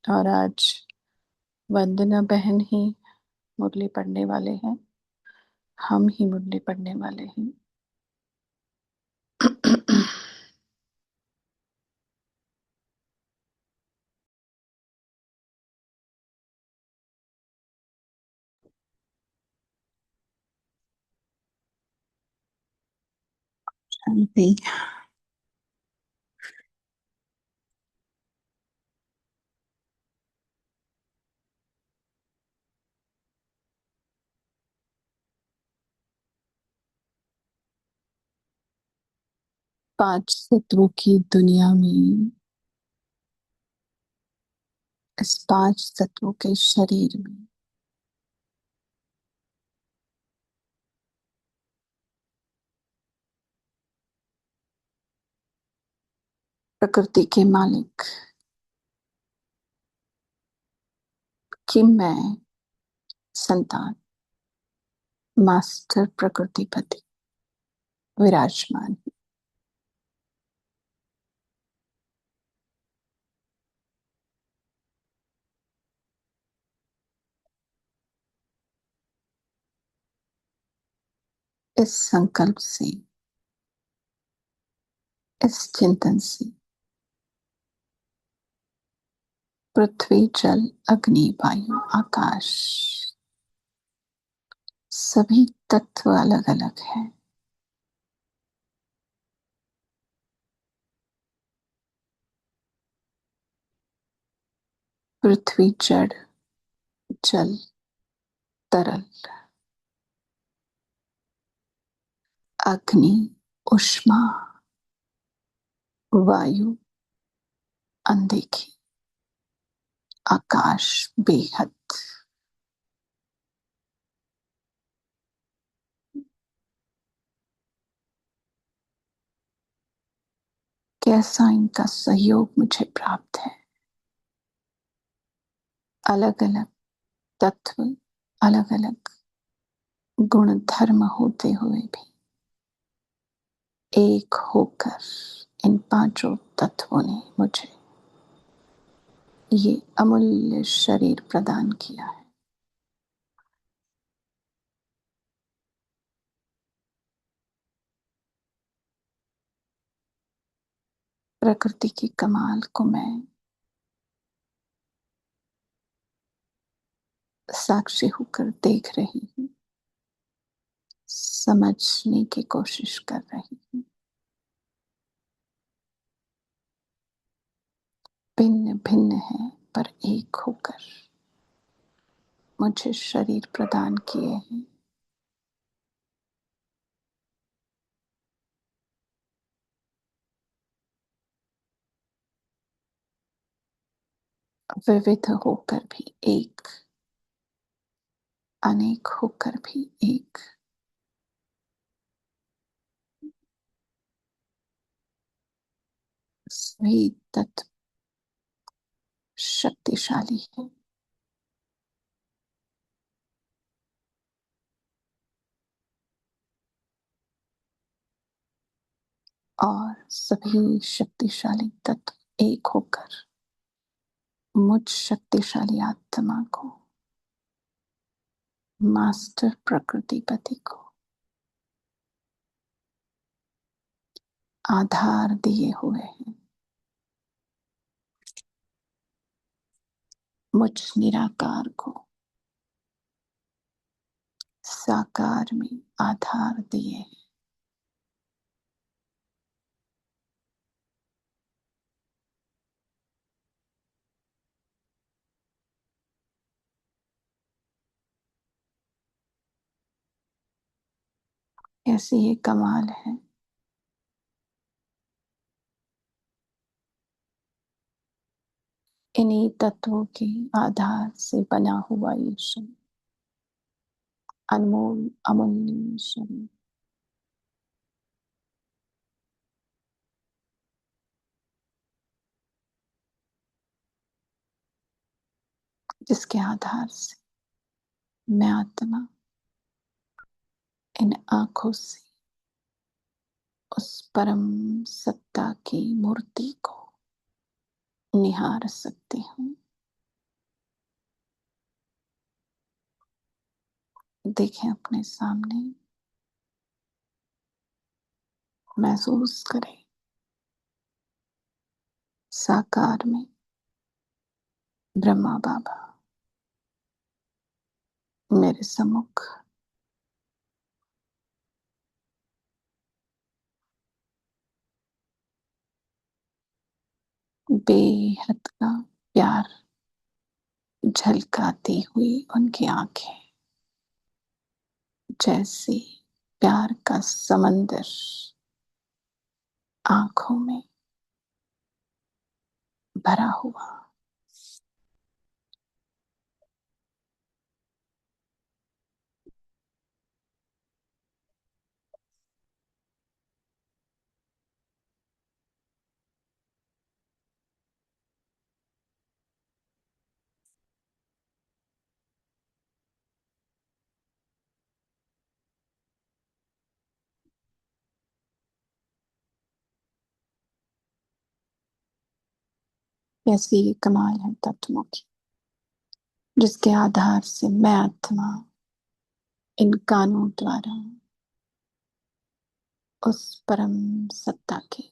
और आज वंदना बहन ही मुरली पढ़ने वाले हैं। हम ही मुरली पढ़ने वाले हैं। शांति। 5 तत्वों की दुनिया में, इस 5 तत्वों के शरीर में प्रकृति के मालिक कि मैं संतान मास्टर प्रकृतिपति विराजमान हूँ। इस संकल्प से, इस चिंतन से पृथ्वी, जल, अग्नि, वायु, आकाश सभी तत्व अलग अलग हैं। पृथ्वी जड़, जल तरल, अग्नि ऊष्मा, वायु अनदेखी, आकाश बेहद। कैसा इनका सहयोग मुझे प्राप्त है। अलग अलग तत्व, अलग अलग गुण धर्म होते हुए भी एक होकर इन 5 तत्वों ने मुझे ये अमूल्य शरीर प्रदान किया है। प्रकृति की कमाल को मैं साक्षी होकर देख रही हूँ, समझने की कोशिश कर रही हूँ। भिन्न भिन्न है पर एक होकर मुझे शरीर प्रदान किए हैं। विविध होकर भी एक, अनेक होकर भी एक। सभी तत्व शक्तिशाली है और सभी शक्तिशाली तत्व एक होकर मुझ शक्तिशाली आत्मा को, मास्टर प्रकृतिपति को आधार दिए हुए हैं। मुझ निराकार को साकार में आधार दिए हैं। ऐसी ये कमाल है। इन्हीं तत्वों के आधार से बना हुआ ये शरीर, अनमोल अमूल्य शरीर, जिसके आधार से मैं आत्मा इन आंखों से उस परम सत्ता की मूर्ति को निहार सकती हूँ। देखें अपने सामने, महसूस करें साकार में ब्रह्मा बाबा मेरे सम्मुख बेहद का प्यार झलकाती हुई उनकी आंखें जैसे प्यार का समंदर आंखों में भरा हुआ। कैसी ये कमाल है तत्वों की, जिसके आधार से मैं आत्मा इन कानों द्वारा उस परम सत्ता के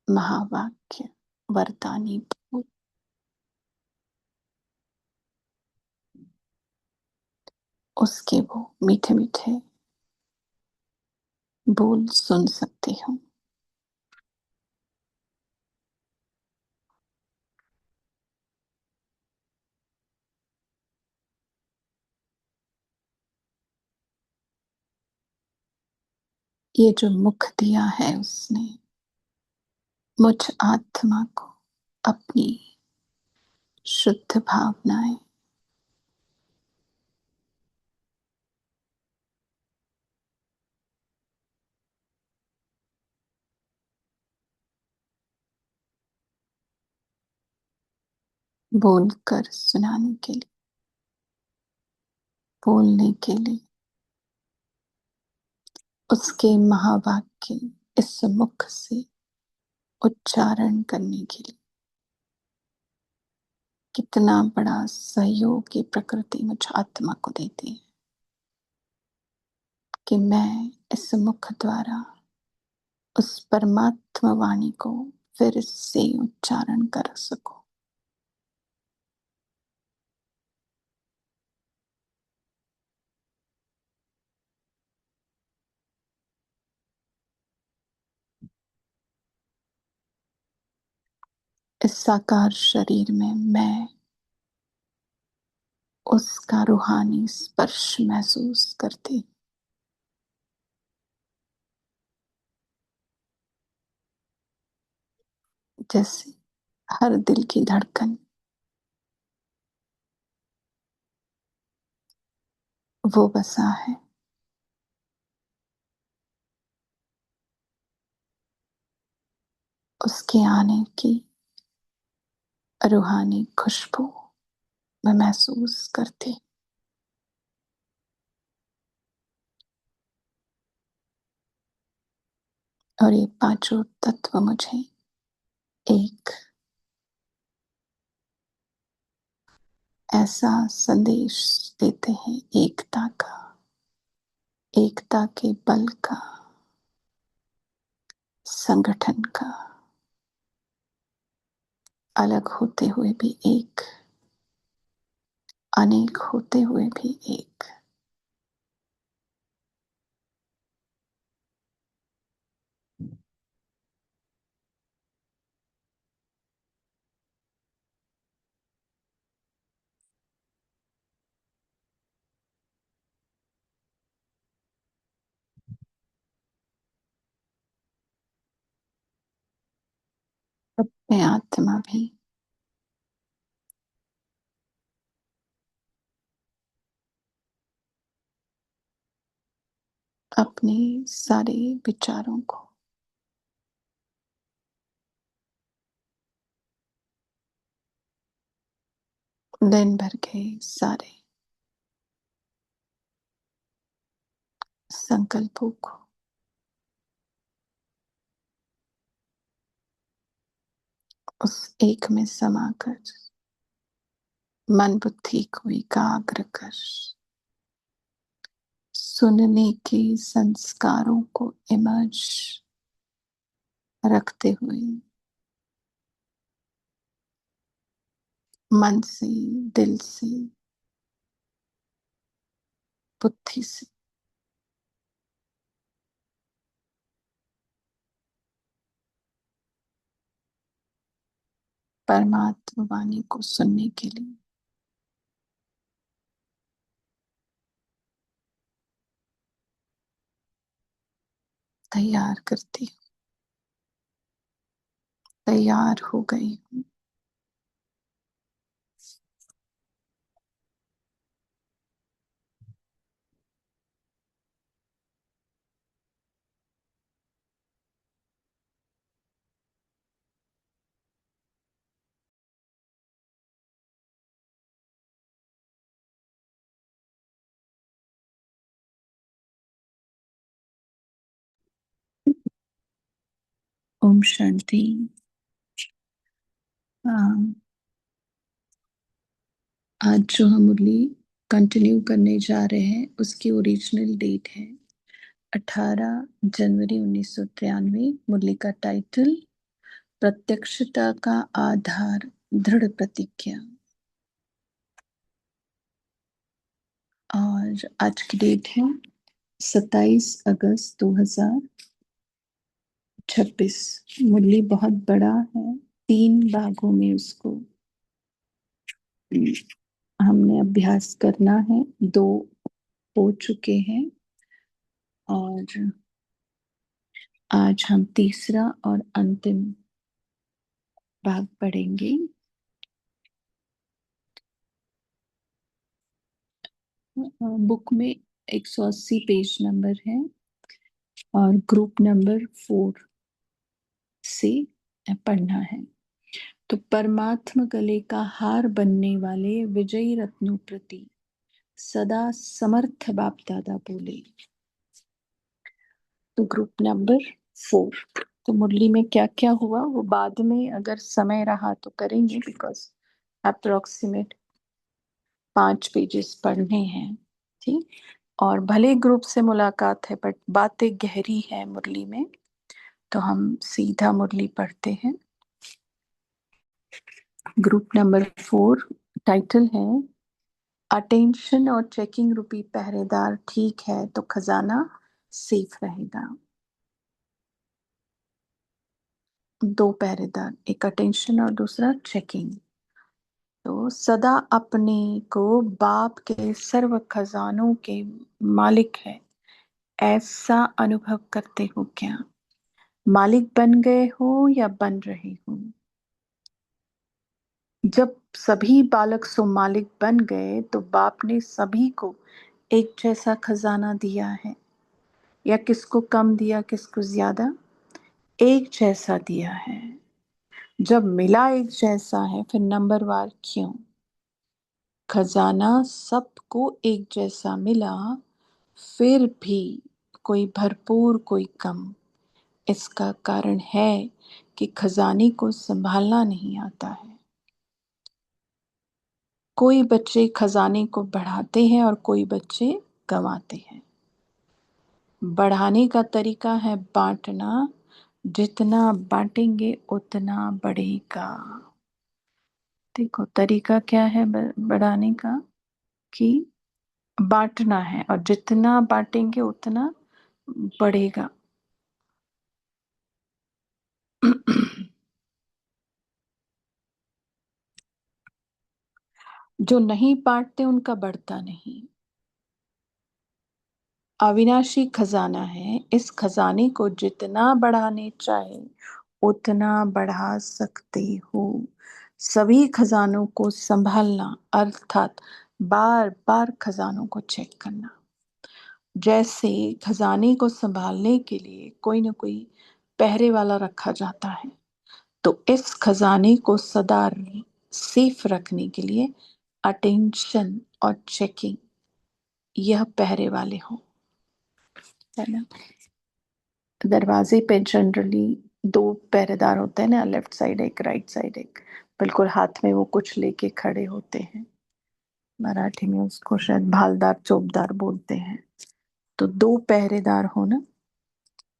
महावाक्य वरदानी बोल, उसके वो मीठे मीठे बोल सुन सकती हूँ। ये जो मुख दिया है उसने मुझ आत्मा को अपनी शुद्ध भावनाएं बोलकर सुनाने के लिए, बोलने के लिए, उसके महावाक्य इस मुख से उच्चारण करने के लिए कितना बड़ा सहयोग ये प्रकृति मुझ आत्मा को देती है कि मैं इस मुख द्वारा उस परमात्मा वाणी को फिर से उच्चारण कर सकूं। इस साकार शरीर में मैं उसका रूहानी स्पर्श महसूस करती, जैसे हर दिल की धड़कन वो बसा है, उसके आने की रूहानी खुशबू मैं महसूस करती। और ये पांचों तत्व मुझे एक ऐसा संदेश देते हैं, एकता का, एकता के बल का, संगठन का, अलग होते हुए भी एक, अनेक होते हुए भी एक। मैं आत्मा भी अपने सारे विचारों को दिन भर के सारे संकल्पों को उस एक में समाकर मन बुद्धि को एकाग्र कर सुनने के संस्कारों को इमर्ज रखते हुए, मन से, दिल से, बुद्धि से परमात्मा वाणी को सुनने के लिए तैयार करती हूँ, तैयार हो गई हूँ। ओम शांति। हाँ, आज जो हम मुरली कंटिन्यू करने जा रहे हैं उसकी ओरिजिनल डेट है 18 जनवरी 1993। मुरली का टाइटल प्रत्यक्षता का आधार, दृढ़ प्रतिज्ञा। और आज की डेट है 27 अगस्त 2026। मुरली बहुत बड़ा है, 3 भागों में उसको हमने अभ्यास करना है। 2 हो चुके हैं और आज हम तीसरा और अंतिम भाग पढ़ेंगे। बुक में 180 पेज नंबर है और ग्रुप नंबर 4 से पढ़ना है। तो परमात्मा गले का हार बनने वाले विजयी रत्नों प्रति सदा समर्थ बाप दादा बोले। तो ग्रुप नंबर 4। तो मुरली में क्या क्या हुआ वो बाद में अगर समय रहा तो करेंगे, बिकॉज अप्रोक्सीमेट 5 पेजेस पढ़ने हैं। ठीक। और भले ग्रुप से मुलाकात है बट बातें गहरी है मुरली में, तो हम सीधा मुरली पढ़ते हैं। ग्रुप नंबर 4, टाइटल है अटेंशन और चेकिंग रूपी पहरेदार ठीक है तो खजाना सेफ रहेगा। 2 पहरेदार, एक अटेंशन और दूसरा चेकिंग। तो सदा अपने को बाप के सर्व खजानों के मालिक है ऐसा अनुभव करते हो क्या? मालिक बन गए हो या बन रहे हो? जब सभी बालक सो मालिक बन गए तो बाप ने सभी को एक जैसा खजाना दिया है या किसको कम दिया, किसको ज्यादा? एक जैसा दिया है। जब मिला एक जैसा है फिर नंबरवार क्यों? खजाना सबको एक जैसा मिला, फिर भी कोई भरपूर कोई कम। इसका कारण है कि खजाने को संभालना नहीं आता है। कोई बच्चे खजाने को बढ़ाते हैं और कोई बच्चे गंवाते हैं। बढ़ाने का तरीका है बांटना, जितना बांटेंगे उतना बढ़ेगा। देखो तरीका क्या है बढ़ाने का, कि बांटना है और जितना बांटेंगे उतना बढ़ेगा। जो नहीं बांटते उनका बढ़ता नहीं। अविनाशी खजाना है, इस खजाने को जितना बढ़ाने चाहे उतना बढ़ा सकते हो। सभी खजानों को संभालना अर्थात बार बार खजानों को चेक करना। जैसे खजाने को संभालने के लिए कोई ना कोई पहरे वाला रखा जाता है, तो इस खजाने को सदा सेफ रखने के लिए अटेंशन और चेकिंग, यह पहरे वाले हो, है ना। दरवाजे पे जनरली 2 पहरेदार होते हैं ना, लेफ्ट साइड एक, राइट साइड एक। बिल्कुल हाथ में वो कुछ लेके खड़े होते हैं। मराठी में उसको शायद भालदार चौबदार बोलते हैं। तो दो पहरेदार हो ना,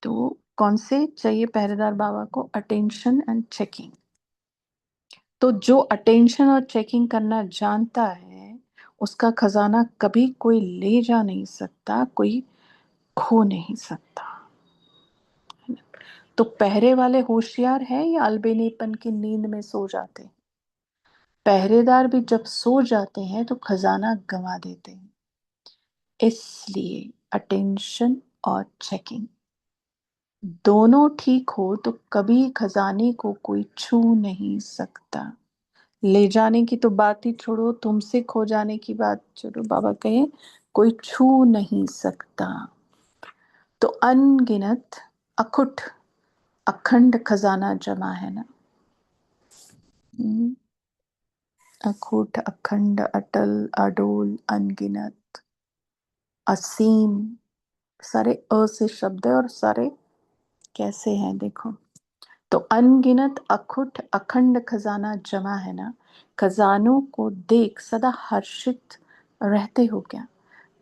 तो कौन से चाहिए पहरेदार बाबा को? Attention and checking. तो जो अटेंशन और चेकिंग करना जानता है, उसका खजाना कभी कोई ले जा नहीं सकता, कोई खो नहीं सकता। तो पहरे वाले होशियार है या अलबेनीपन की नींद में सो जाते हैं? पहरेदार भी जब सो जाते हैं तो खजाना गंवा देते हैं। इसलिए अटेंशन और चेकिंग दोनों ठीक हो तो कभी खजाने को कोई छू नहीं सकता। ले जाने की तो बात ही छोड़ो, तुमसे खो जाने की बात छोड़ो, बाबा कहे कोई छू नहीं सकता। तो अनगिनत, अखुट, अखंड खजाना जमा है ना। हम्म, अखुट, अखंड, अटल, अडोल, अनगिनत, असीम, सारे अ से शब्द है और सारे कैसे हैं देखो। तो अनगिनत, अखुट, अखंड खजाना जमा है ना। खजानों को देख सदा हर्षित रहते हो क्या?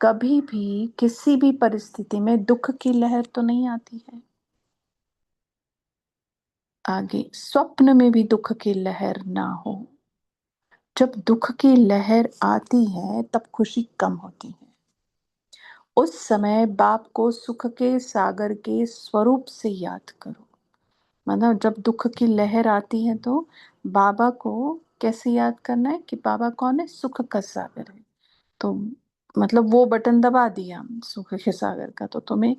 कभी भी किसी भी परिस्थिति में दुख की लहर तो नहीं आती है? आगे, स्वप्न में भी दुख की लहर ना हो। जब दुख की लहर आती है तब खुशी कम होती है। उस समय बाप को सुख के सागर के स्वरूप से याद करो। मतलब जब दुख की लहर आती है तो बाबा को कैसे याद करना है कि बाबा कौन है? सुख का सागर है। तो मतलब वो बटन दबा दिया सुख के सागर का, तो तुम्हें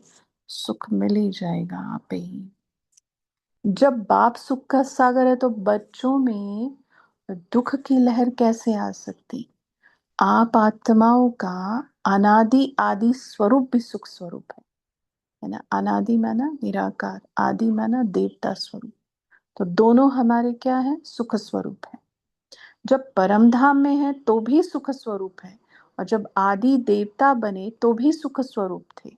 सुख मिल ही जाएगा आप ही। जब बाप सुख का सागर है तो बच्चों में दुख की लहर कैसे आ सकती? आप आत्माओं का अनादि आदि स्वरूप भी सुख स्वरूप है ना। अनादि माना निराकार, आदि माना देवता स्वरूप। तो दोनों हमारे क्या है? सुख स्वरूप है। जब परम धाम में है तो भी सुख स्वरूप है, और जब आदि देवता बने तो भी सुख स्वरूप थे।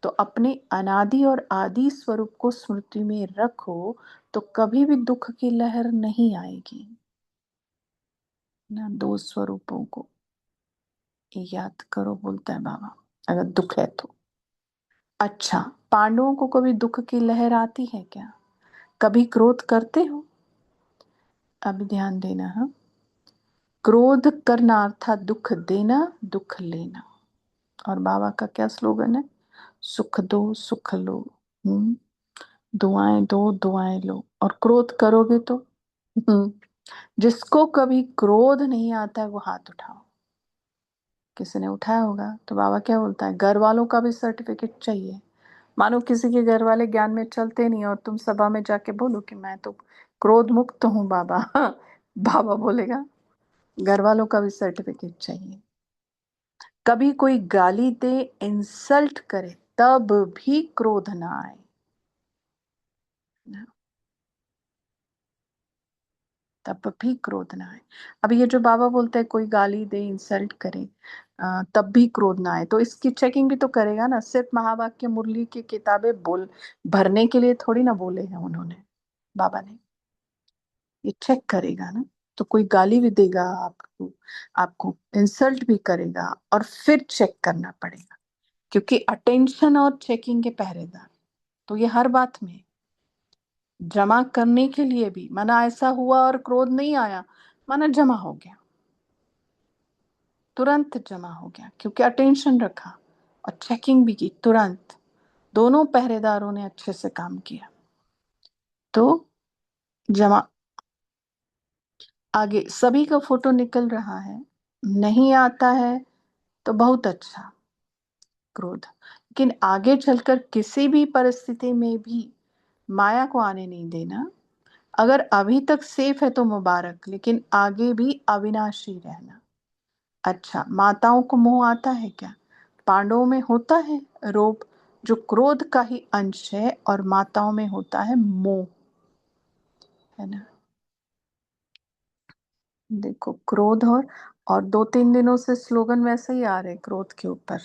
तो अपने अनादि और आदि स्वरूप को स्मृति में रखो, तो कभी भी दुख की लहर नहीं आएगी ना। दो स्वरूपों को याद करो, बोलता है बाबा, अगर दुख है तो। अच्छा, पांडवों को कभी दुख की लहर आती है क्या? कभी क्रोध करते हो? अभी ध्यान देना, हाँ। क्रोध करना अर्थात दुख देना, दुख लेना। और बाबा का क्या स्लोगन है? सुख दो सुख लो। हम्म, दुआएं दो दुआएं लो। और क्रोध करोगे तो जिसको कभी क्रोध नहीं आता है वो हाथ उठाओ। किसी ने उठाया होगा तो बाबा क्या बोलता है? घर वालों का भी सर्टिफिकेट चाहिए। मानो किसी के घर वाले ज्ञान में चलते नहीं और तुम सभा में जाके बोलो कि मैं तो क्रोध मुक्त हूं बाबा बाबा बोलेगा घर वालों का भी सर्टिफिकेट चाहिए। कभी कोई गाली दे, इंसल्ट करे, तब भी क्रोध ना आए ना, तब भी क्रोध ना आए। अब ये जो बाबा बोलते हैं कोई गाली दे, इंसल्ट करे, तब भी क्रोध ना आए, तो इसकी चेकिंग भी तो करेगा ना। सिर्फ महावाक्य मुरली की किताबें बोल भरने के लिए थोड़ी ना बोले हैं उन्होंने, बाबा ने। ये चेक करेगा ना। तो कोई गाली भी देगा आपको, आपको इंसल्ट भी करेगा, और फिर चेक करना पड़ेगा, क्योंकि अटेंशन और चेकिंग के पहरेदार। तो ये हर बात में जमा करने के लिए भी, माना ऐसा हुआ और क्रोध नहीं आया, माना जमा हो गया, तुरंत जमा हो गया, क्योंकि अटेंशन रखा और चेकिंग भी की तुरंत। दोनों पहरेदारों ने अच्छे से काम किया, तो जमा। आगे सभी का फोटो निकल रहा है, नहीं आता है तो बहुत अच्छा, क्रोध। लेकिन आगे चलकर किसी भी परिस्थिति में भी माया को आने नहीं देना। अगर अभी तक सेफ है तो मुबारक, लेकिन आगे भी अविनाशी रहना। अच्छा, माताओं को मोह आता है क्या? पांडवों में होता है रोग, जो क्रोध का ही अंश है, और माताओं में होता है मोह, है ना। देखो क्रोध, और दो तीन दिनों से स्लोगन वैसे ही आ रहे क्रोध के ऊपर,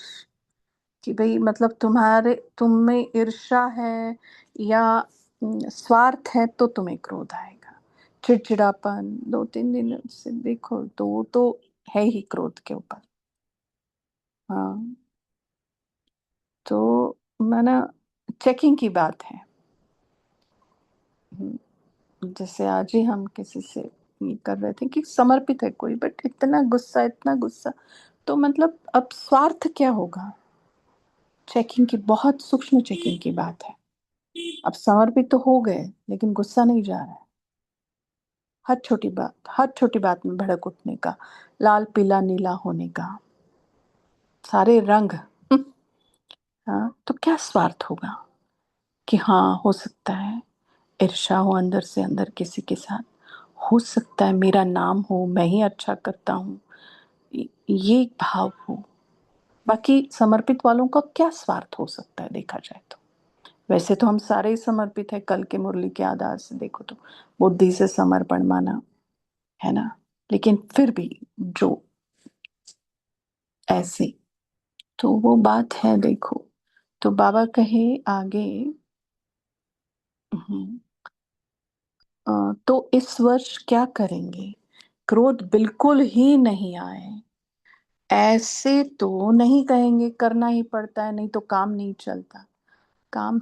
कि भाई मतलब तुम्हारे, तुम में ईर्ष्या है या स्वार्थ है तो तुम्हें क्रोध आएगा। चिड़चिड़ापन, दो तीन दिन से देखो तो है ही क्रोध के ऊपर। हाँ, तो माना चेकिंग की बात है। जैसे आज ही हम किसी से ये कर रहे थे कि समर्पित है कोई, बट इतना गुस्सा, इतना गुस्सा, तो मतलब अब स्वार्थ क्या होगा। चेकिंग की, बहुत सूक्ष्म चेकिंग की बात है। अब समर्पित तो हो गए, लेकिन गुस्सा नहीं जा रहा है। हर छोटी बात, हर छोटी बात में भड़क उठने का, लाल पीला नीला होने का, सारे रंग। हाँ, तो क्या स्वार्थ होगा कि हाँ हो सकता है ईर्ष्या हो अंदर से अंदर किसी के साथ, हो सकता है मेरा नाम हो, मैं ही अच्छा करता हूँ, ये एक भाव हो। बाकी समर्पित वालों का क्या स्वार्थ हो सकता है देखा जाए तो। वैसे तो हम सारे ही समर्पित है, कल के मुरली के आधार से देखो तो बुद्धि से समर्पण माना है ना। लेकिन फिर भी जो ऐसे, तो वो बात है देखो। तो बाबा कहे आगे, हम्म, तो इस वर्ष क्या करेंगे। क्रोध बिल्कुल ही नहीं आए, ऐसे तो नहीं कहेंगे करना ही पड़ता है नहीं तो काम नहीं चलता। काम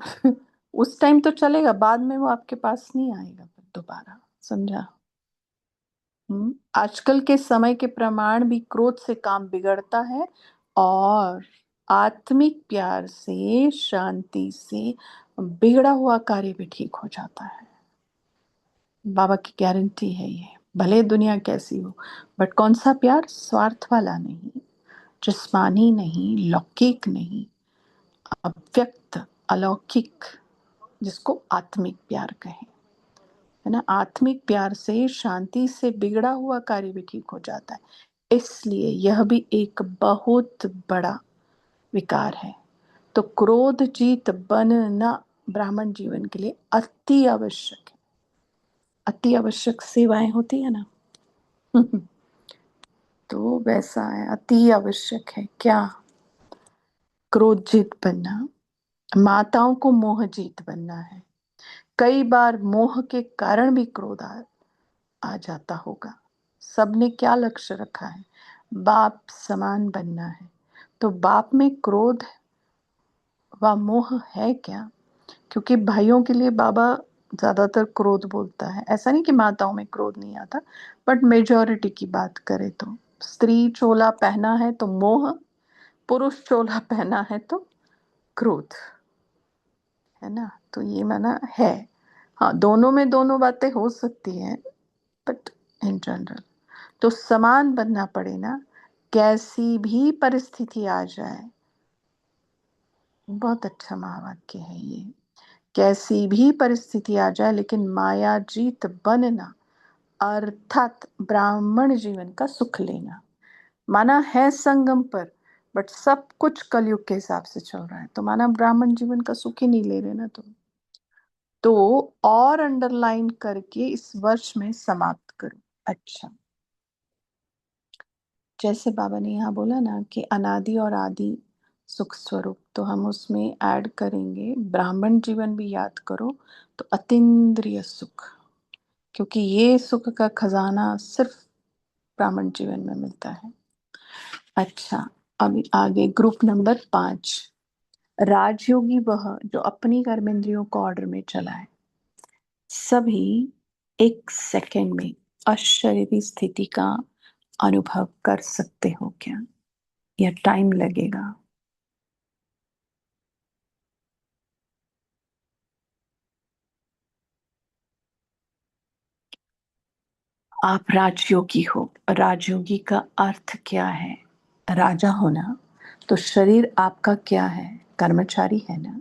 उस टाइम तो चलेगा, बाद में वो आपके पास नहीं आएगा फिर दोबारा। समझा। आजकल के समय के प्रमाण भी क्रोध से काम बिगड़ता है, और आत्मिक प्यार से, शांति से बिगड़ा हुआ कार्य भी ठीक हो जाता है। बाबा की गारंटी है ये। भले दुनिया कैसी हो, बट कौन सा प्यार, स्वार्थ वाला नहीं, जिस्मानी नहीं, लौकिक नहीं, अव्यक्त, अलौकिक, जिसको आत्मिक प्यार कहें, है ना। आत्मिक प्यार से, शांति से बिगड़ा हुआ कार्य भी ठीक हो जाता है। इसलिए यह भी एक बहुत बड़ा विकार है। तो क्रोध जीत बनना ब्राह्मण जीवन के लिए अति आवश्यक है। अति आवश्यक सेवाएं होती है ना। तो वैसा है, अति आवश्यक है क्या, क्रोध जीत बनना। माताओं को मोह जीत बनना है। कई बार मोह के कारण भी क्रोध आ जाता होगा। सबने क्या लक्ष्य रखा है, बाप समान बनना है। तो बाप में क्रोध व मोह है क्या। क्योंकि भाइयों के लिए बाबा ज्यादातर क्रोध बोलता है। ऐसा नहीं कि माताओं में क्रोध नहीं आता, बट मेजॉरिटी की बात करें तो स्त्री चोला पहना है तो मोह, पुरुष चोला पहना है तो क्रोध, है ना। तो ये माना है। हाँ, दोनों में दोनों बातें हो सकती हैं, बट इन जनरल तो समान बनना पड़े ना। कैसी भी परिस्थिति आ जाए, बहुत अच्छा महावाक्य है ये। कैसी भी परिस्थिति आ जाए, लेकिन माया जीत बनना, अर्थात ब्राह्मण जीवन का सुख लेना। माना है संगम पर, बट सब कुछ कलयुग के हिसाब से चल रहा है, तो माना ब्राह्मण जीवन का सुख ही नहीं ले रहे ना तुम। तो और अंडरलाइन करके इस वर्ष में समाप्त करो। अच्छा, जैसे बाबा ने यहाँ बोला ना कि अनादि और आदि सुख स्वरूप, तो हम उसमें ऐड करेंगे ब्राह्मण जीवन भी याद करो, तो अतीन्द्रिय सुख। क्योंकि ये सुख का खजाना सिर्फ ब्राह्मण जीवन में मिलता है। अच्छा, अभी आगे ग्रुप नंबर 5, राजयोगी वह जो अपनी कर्मेंद्रियों को ऑर्डर में चलाए। सभी एक सेकंड में अशरीरी स्थिति का अनुभव कर सकते हो क्या, या टाइम लगेगा। आप राजयोगी हो। राजयोगी का अर्थ क्या है, राजा होना। तो शरीर आपका क्या है, कर्मचारी है ना।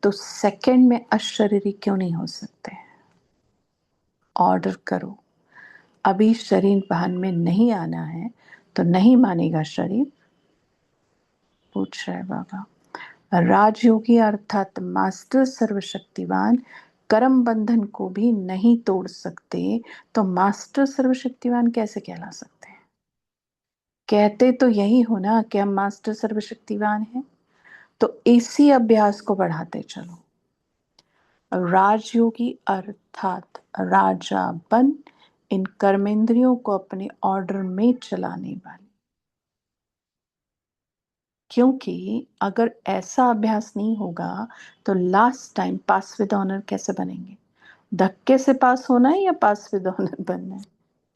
तो सेकंड में अशरीरी क्यों नहीं हो सकते। ऑर्डर करो, अभी शरीर भान में नहीं आना है, तो नहीं मानेगा शरीर। पूछ रहे बाबा, राजयोगी अर्थात मास्टर सर्वशक्तिवान कर्म बंधन को भी नहीं तोड़ सकते, तो मास्टर सर्वशक्तिवान कैसे कहला सकते हैं। कहते तो यही हो ना कि हम मास्टर सर्वशक्तिवान हैं। तो इसी अभ्यास को बढ़ाते चलो। राजयोगी अर्थात राजा बन इन कर्मेंद्रियों को अपने ऑर्डर में चलाने वाले। क्योंकि अगर ऐसा अभ्यास नहीं होगा तो last time pass with honour कैसे बनेंगे? धक्के से पास होना है या पास विद ऑनर बनना है?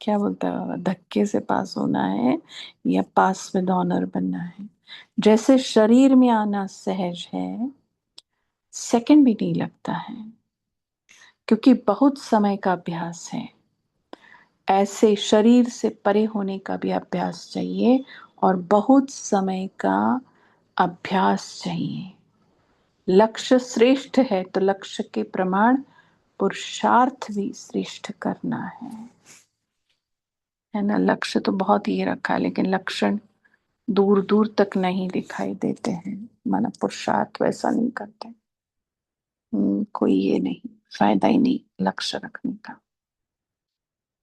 क्या बोलता है बाबा, धक्के से पास होना है या पास विद ऑनर बनना है? जैसे शरीर में आना सहज है, सेकंड भी नहीं लगता है, क्योंकि बहुत समय का अभ्यास है। ऐसे शरीर से परे होने का भी अभ्यास चाहिए और बहुत समय का अभ्यास चाहिए। लक्ष्य श्रेष्ठ है तो लक्ष्य के प्रमाण पुरुषार्थ भी श्रेष्ठ करना है ना। लक्ष्य तो बहुत ही रखा है, लेकिन लक्षण दूर दूर तक नहीं दिखाई देते हैं, माना पुरुषार्थ वैसा नहीं करते। कोई ये नहीं, फायदा ही नहीं लक्ष्य रखने का।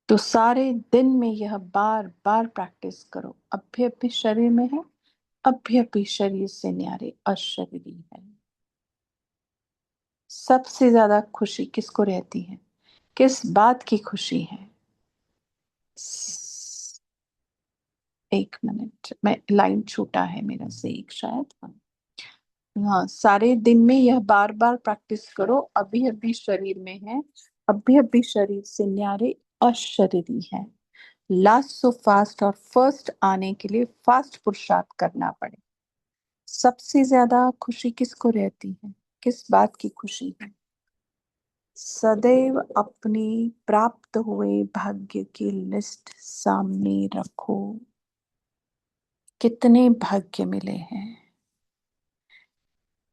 तो सारे दिन में यह बार बार प्रैक्टिस करो, अभी अभी शरीर में है, अभी अभी शरीर से न्यारे अशरीरी है। सबसे ज्यादा खुशी किसको रहती है? किस बात की खुशी है? एक मिनट, मैं लाइन छूटा है मेरा से एक शायद। हाँ, सारे दिन में यह बार बार प्रैक्टिस करो, अभी अभी शरीर में है, अभी अभी शरीर से न्यारे अशरीरी है। लास्ट सो फास्ट और फर्स्ट आने के लिए फास्ट पुरुषार्थ करना पड़े। सबसे ज्यादा खुशी किसको रहती है? किस बात की खुशी है? सदैव अपनी प्राप्त हुए भाग्य की लिस्ट सामने रखो। कितने भाग्य मिले हैं,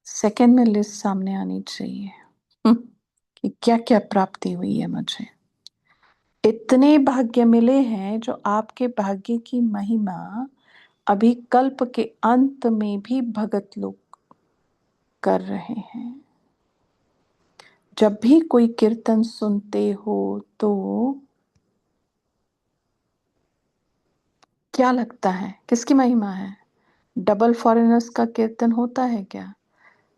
सेकंड में लिस्ट सामने आनी चाहिए। कि क्या क्या प्राप्ति हुई है मुझे। इतने भाग्य मिले हैं जो आपके भाग्य की महिमा अभी कल्प के अंत में भी भगत लोग कर रहे हैं। जब भी कोई कीर्तन सुनते हो तो क्या लगता है, किसकी महिमा है? डबल फॉरेनर्स का कीर्तन होता है क्या?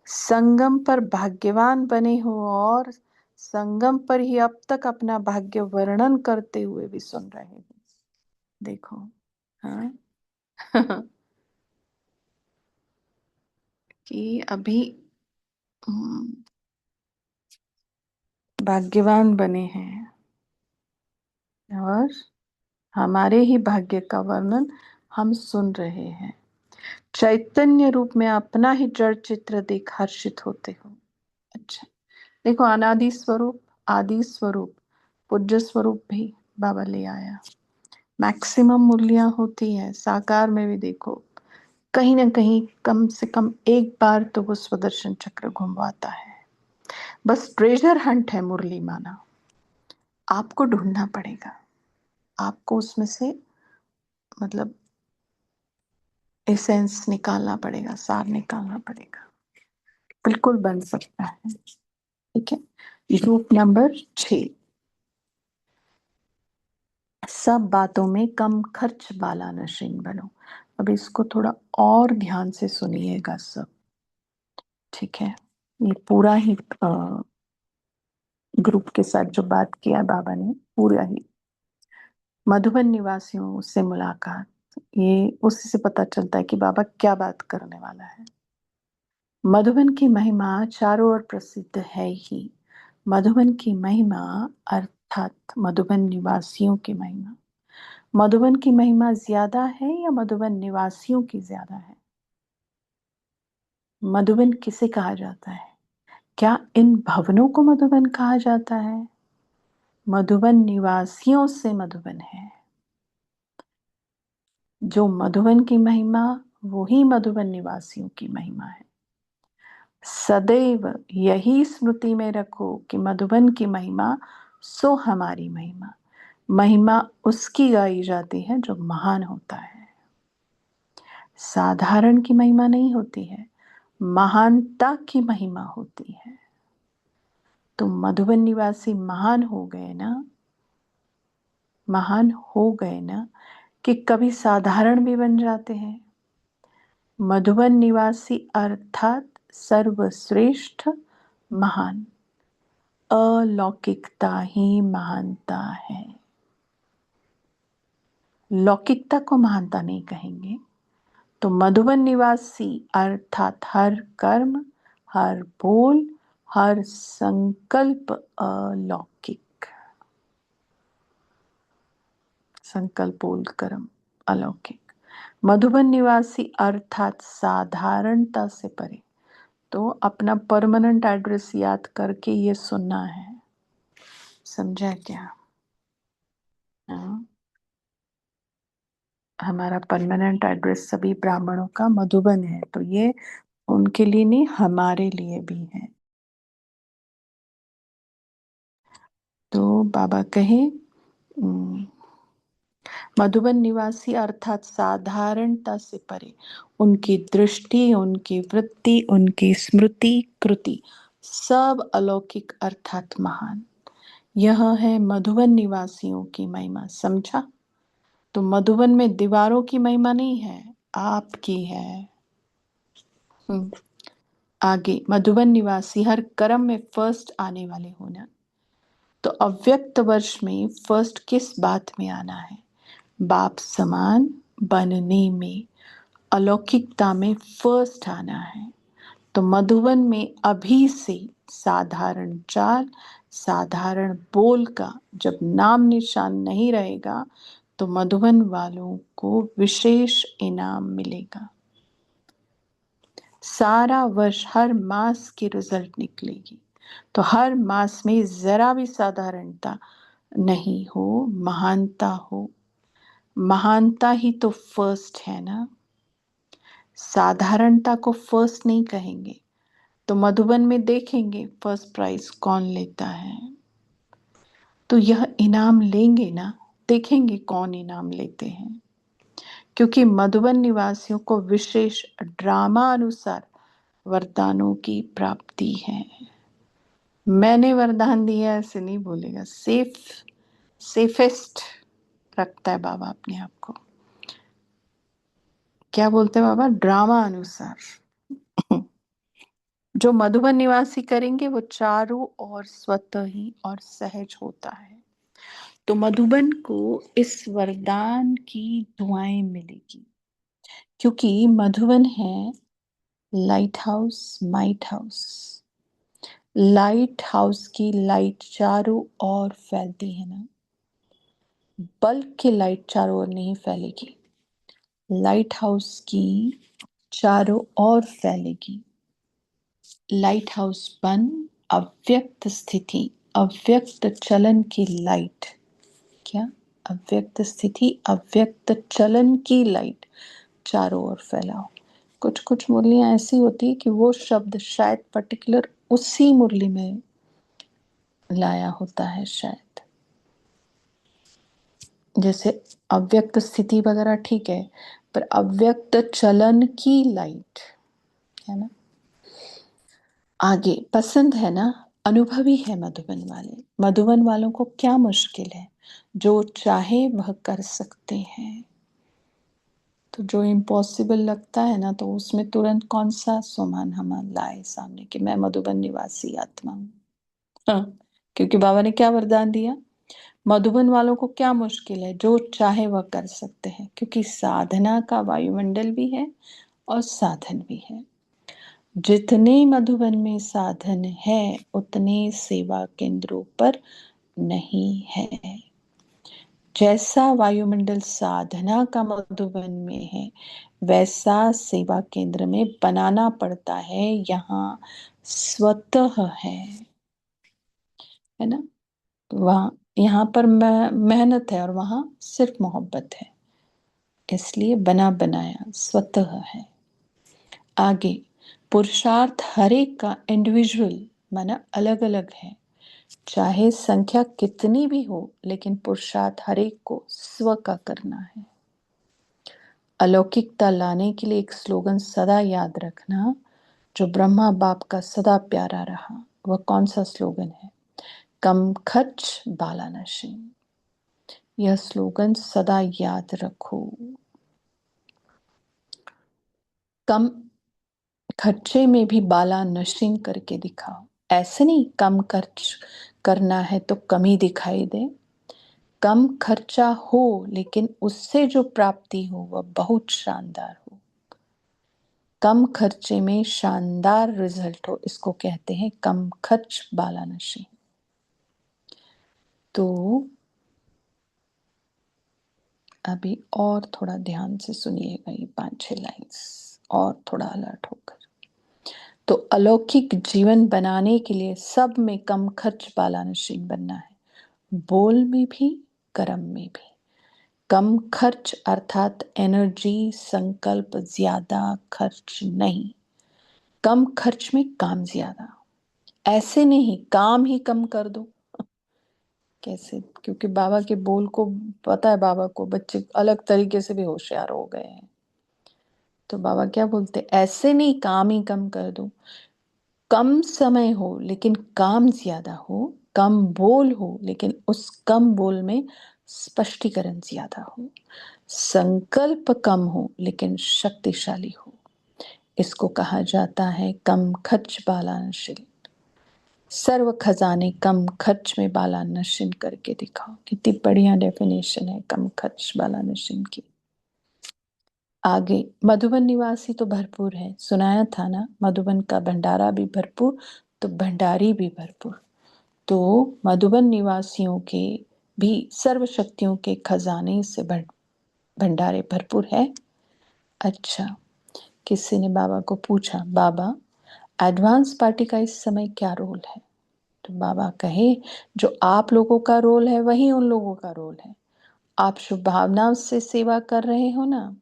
संगम पर भाग्यवान बने हो और संगम पर ही अब तक अपना भाग्य वर्णन करते हुए भी सुन रहे हो। देखो, हाँ। कि अभी भाग्यवान बने हैं और हमारे ही भाग्य का वर्णन हम सुन रहे हैं। चैतन्य रूप में अपना ही जड़ चित्र देख हर्षित होते हो। अच्छा, देखो, अनादि स्वरूप, आदि स्वरूप, पूज्य स्वरूप भी बाबा ले आया। मैक्सिमम मूल्य होती है साकार में भी। देखो, कहीं ना कहीं कम से कम एक बार तो वो स्वदर्शन चक्र घुमवाता है। बस ट्रेजर हंट है मुरली माना, आपको ढूंढना पड़ेगा। आपको उसमें से मतलब एसेंस निकालना पड़ेगा, सार निकालना पड़ेगा। बिल्कुल बन सकता है। ठीक है। ग्रुप नंबर 6, सब बातों में कम खर्च वाला नशीन बनो। अब इसको थोड़ा और ध्यान से सुनिएगा सब। ठीक है। ये पूरा ही ग्रुप के साथ जो बात किया बाबा ने, पूरा ही मधुबन निवासियों से मुलाकात, ये उसी से पता चलता है कि बाबा क्या बात करने वाला है। मधुबन की महिमा चारों ओर प्रसिद्ध है ही। मधुबन की महिमा अर्थात मधुबन निवासियों की महिमा। मधुबन की महिमा ज्यादा है या मधुबन निवासियों की ज्यादा है? मधुबन किसे कहा जाता है? क्या इन भवनों को मधुबन कहा जाता है? मधुबन निवासियों से मधुबन है। जो मधुबन की महिमा, वही मधुबन निवासियों की महिमा है। सदैव यही स्मृति में रखो कि मधुबन की महिमा सो हमारी महिमा। महिमा उसकी गाई जाती है जो महान होता है। साधारण की महिमा नहीं होती है, महानता की महिमा होती है। तो मधुबन निवासी महान हो गए ना, महान हो गए ना, कि कभी साधारण भी बन जाते हैं। मधुबन निवासी अर्थात सर्वश्रेष्ठ महान। अलौकिकता ही महानता है। लौकिकता को महानता नहीं कहेंगे, तो मधुबन निवासी अर्थात हर कर्म, हर बोल, हर संकल्प अलौकिक। संकल्प बोल कर्म अलौकिक। मधुबन निवासी अर्थात साधारणता से परे। तो अपना परमानेंट एड्रेस याद करके ये सुनना है। समझा क्या? हाँ? हमारा परमानेंट एड्रेस सभी ब्राह्मणों का मधुबन है, तो ये उनके लिए नहीं, हमारे लिए भी है। तो बाबा कहे मधुबन निवासी अर्थात साधारणता से परे। उनकी दृष्टि, उनकी वृत्ति, उनकी स्मृति, कृति सब अलौकिक अर्थात महान। यह है मधुबन निवासियों की महिमा। समझा? तो मधुबन में दीवारों की महिमा नहीं है, आपकी है। हम्म। आगे, मधुबन निवासी हर कर्म में फर्स्ट आने वाले होना। तो अव्यक्त वर्ष में फर्स्ट किस बात में आना है? बाप समान बनने में, अलौकिकता में फर्स्ट आना है। तो मधुबन में अभी से साधारण चाल, साधारण बोल का जब नाम निशान नहीं रहेगा, तो मधुबन वालों को विशेष इनाम मिलेगा। सारा वर्ष हर मास की रिजल्ट निकलेगी। तो हर मास में जरा भी साधारणता नहीं हो, महानता हो। महानता ही तो फर्स्ट है ना, साधारणता को फर्स्ट नहीं कहेंगे। तो मधुबन में देखेंगे फर्स्ट प्राइज कौन लेता है, तो यह इनाम लेंगे ना, देखेंगे कौन इनाम लेते हैं। क्योंकि मधुबन निवासियों को विशेष ड्रामा अनुसार वरदानों की प्राप्ति है। मैंने वरदान दिया ऐसे नहीं बोलेगा, सेफेस्ट रखता है बाबा अपने आप को। क्या बोलते हैं बाबा? ड्रामा अनुसार। जो मधुबन निवासी करेंगे वो चारों ओर स्वतः ही और सहज होता है। तो मधुबन को इस वरदान की दुआएं मिलेगी, क्योंकि मधुबन है light house, might house. Light house की लाइट चारों ओर फैलती है ना, बल्ब की लाइट चारों ओर नहीं फैलेगी, लाइट हाउस की चारों ओर फैलेगी। लाइट हाउस बन अव्यक्त स्थिति, अव्यक्त चलन की लाइट। क्या? अव्यक्त स्थिति, अव्यक्त चलन की लाइट चारों ओर फैलाओ। कुछ कुछ मुरलियां ऐसी होती है कि वो शब्द शायद पर्टिकुलर उसी मुरली में लाया होता है शायद, जैसे अव्यक्त स्थिति वगैरह ठीक है, पर अव्यक्त चलन की लाइट है ना। आगे, पसंद है ना, अनुभवी है मधुबन वाले। मधुबन वालों को क्या मुश्किल है, जो चाहे वह कर सकते हैं। तो जो इम्पॉसिबल लगता है ना, तो उसमें तुरंत कौन सा सोमान हम लाए सामने कि मैं मधुबन निवासी आत्मा हूँ। हाँ, क्योंकि बाबा ने क्या वरदान दिया? मधुबन वालों को क्या मुश्किल है, जो चाहे वह कर सकते हैं। क्योंकि साधना का वायुमंडल भी है और साधन भी है। जितने मधुबन में साधन है उतने सेवा केंद्रों पर नहीं है। जैसा वायुमंडल साधना का मधुबन में है, वैसा सेवा केंद्र में बनाना पड़ता है। यहाँ स्वतः है ना। वहाँ, यहाँ पर मेहनत है और वहाँ सिर्फ मोहब्बत है, इसलिए बना बनाया स्वतः है। आगे, पुरुषार्थ हर एक का इंडिविजुअल माना अलग अलग है। चाहे संख्या कितनी भी हो, लेकिन पुरुषार्थ हर एक को स्व का करना है। अलौकिकता लाने के लिए एक स्लोगन सदा याद रखना, जो ब्रह्मा बाप का सदा प्यारा रहा। वह कौन सा स्लोगन है? कम खर्च बाला नशीन। यह स्लोगन सदा याद रखो। कम खर्चे में भी बाला नशीन करके दिखाओ। ऐसे नहीं कम खर्च करना है तो कम ही दिखाई दे। कम खर्चा हो लेकिन उससे जो प्राप्ति हो वह बहुत शानदार हो। कम खर्चे में शानदार रिजल्ट हो, इसको कहते हैं कम खर्च बालानशी। तो अभी और थोड़ा ध्यान से सुनिएगा ये 5-6 लाइन्स, और थोड़ा अलर्ट होकर। तो अलौकिक जीवन बनाने के लिए सब में कम खर्च बालानशीन बनना है, बोल में भी, कर्म में भी। कम खर्च अर्थात एनर्जी, संकल्प ज्यादा खर्च नहीं, कम खर्च में काम ज्यादा। ऐसे नहीं काम ही कम कर दो, कैसे? क्योंकि बाबा के बोल को पता है, बाबा को बच्चे अलग तरीके से भी होशियार हो गए हैं। तो बाबा क्या बोलते, ऐसे नहीं काम ही कम कर दो, कम समय हो लेकिन काम ज्यादा हो, कम बोल हो लेकिन उस कम बोल में स्पष्टीकरण ज्यादा हो, संकल्प कम हो लेकिन शक्तिशाली हो। इसको कहा जाता है कम खर्च बालानशील। सर्व खजाने कम खर्च में बालानशीन करके दिखाओ। कितनी बढ़िया डेफिनेशन है कम खर्च बालानशीन की। आगे, मधुबन निवासी तो भरपूर है, सुनाया था ना, मधुबन का भंडारा भी भरपूर, तो भंडारी भी भरपूर। तो मधुबन निवासियों के भी सर्व शक्तियों के खजाने से भंडारे भरपूर है। अच्छा, किसी ने बाबा को पूछा, बाबा एडवांस पार्टी का इस समय क्या रोल है? तो बाबा कहे, जो आप लोगों का रोल है वही उन लोगों का रोल है। आप शुभ भावनाओं से सेवा कर रहे हो ना,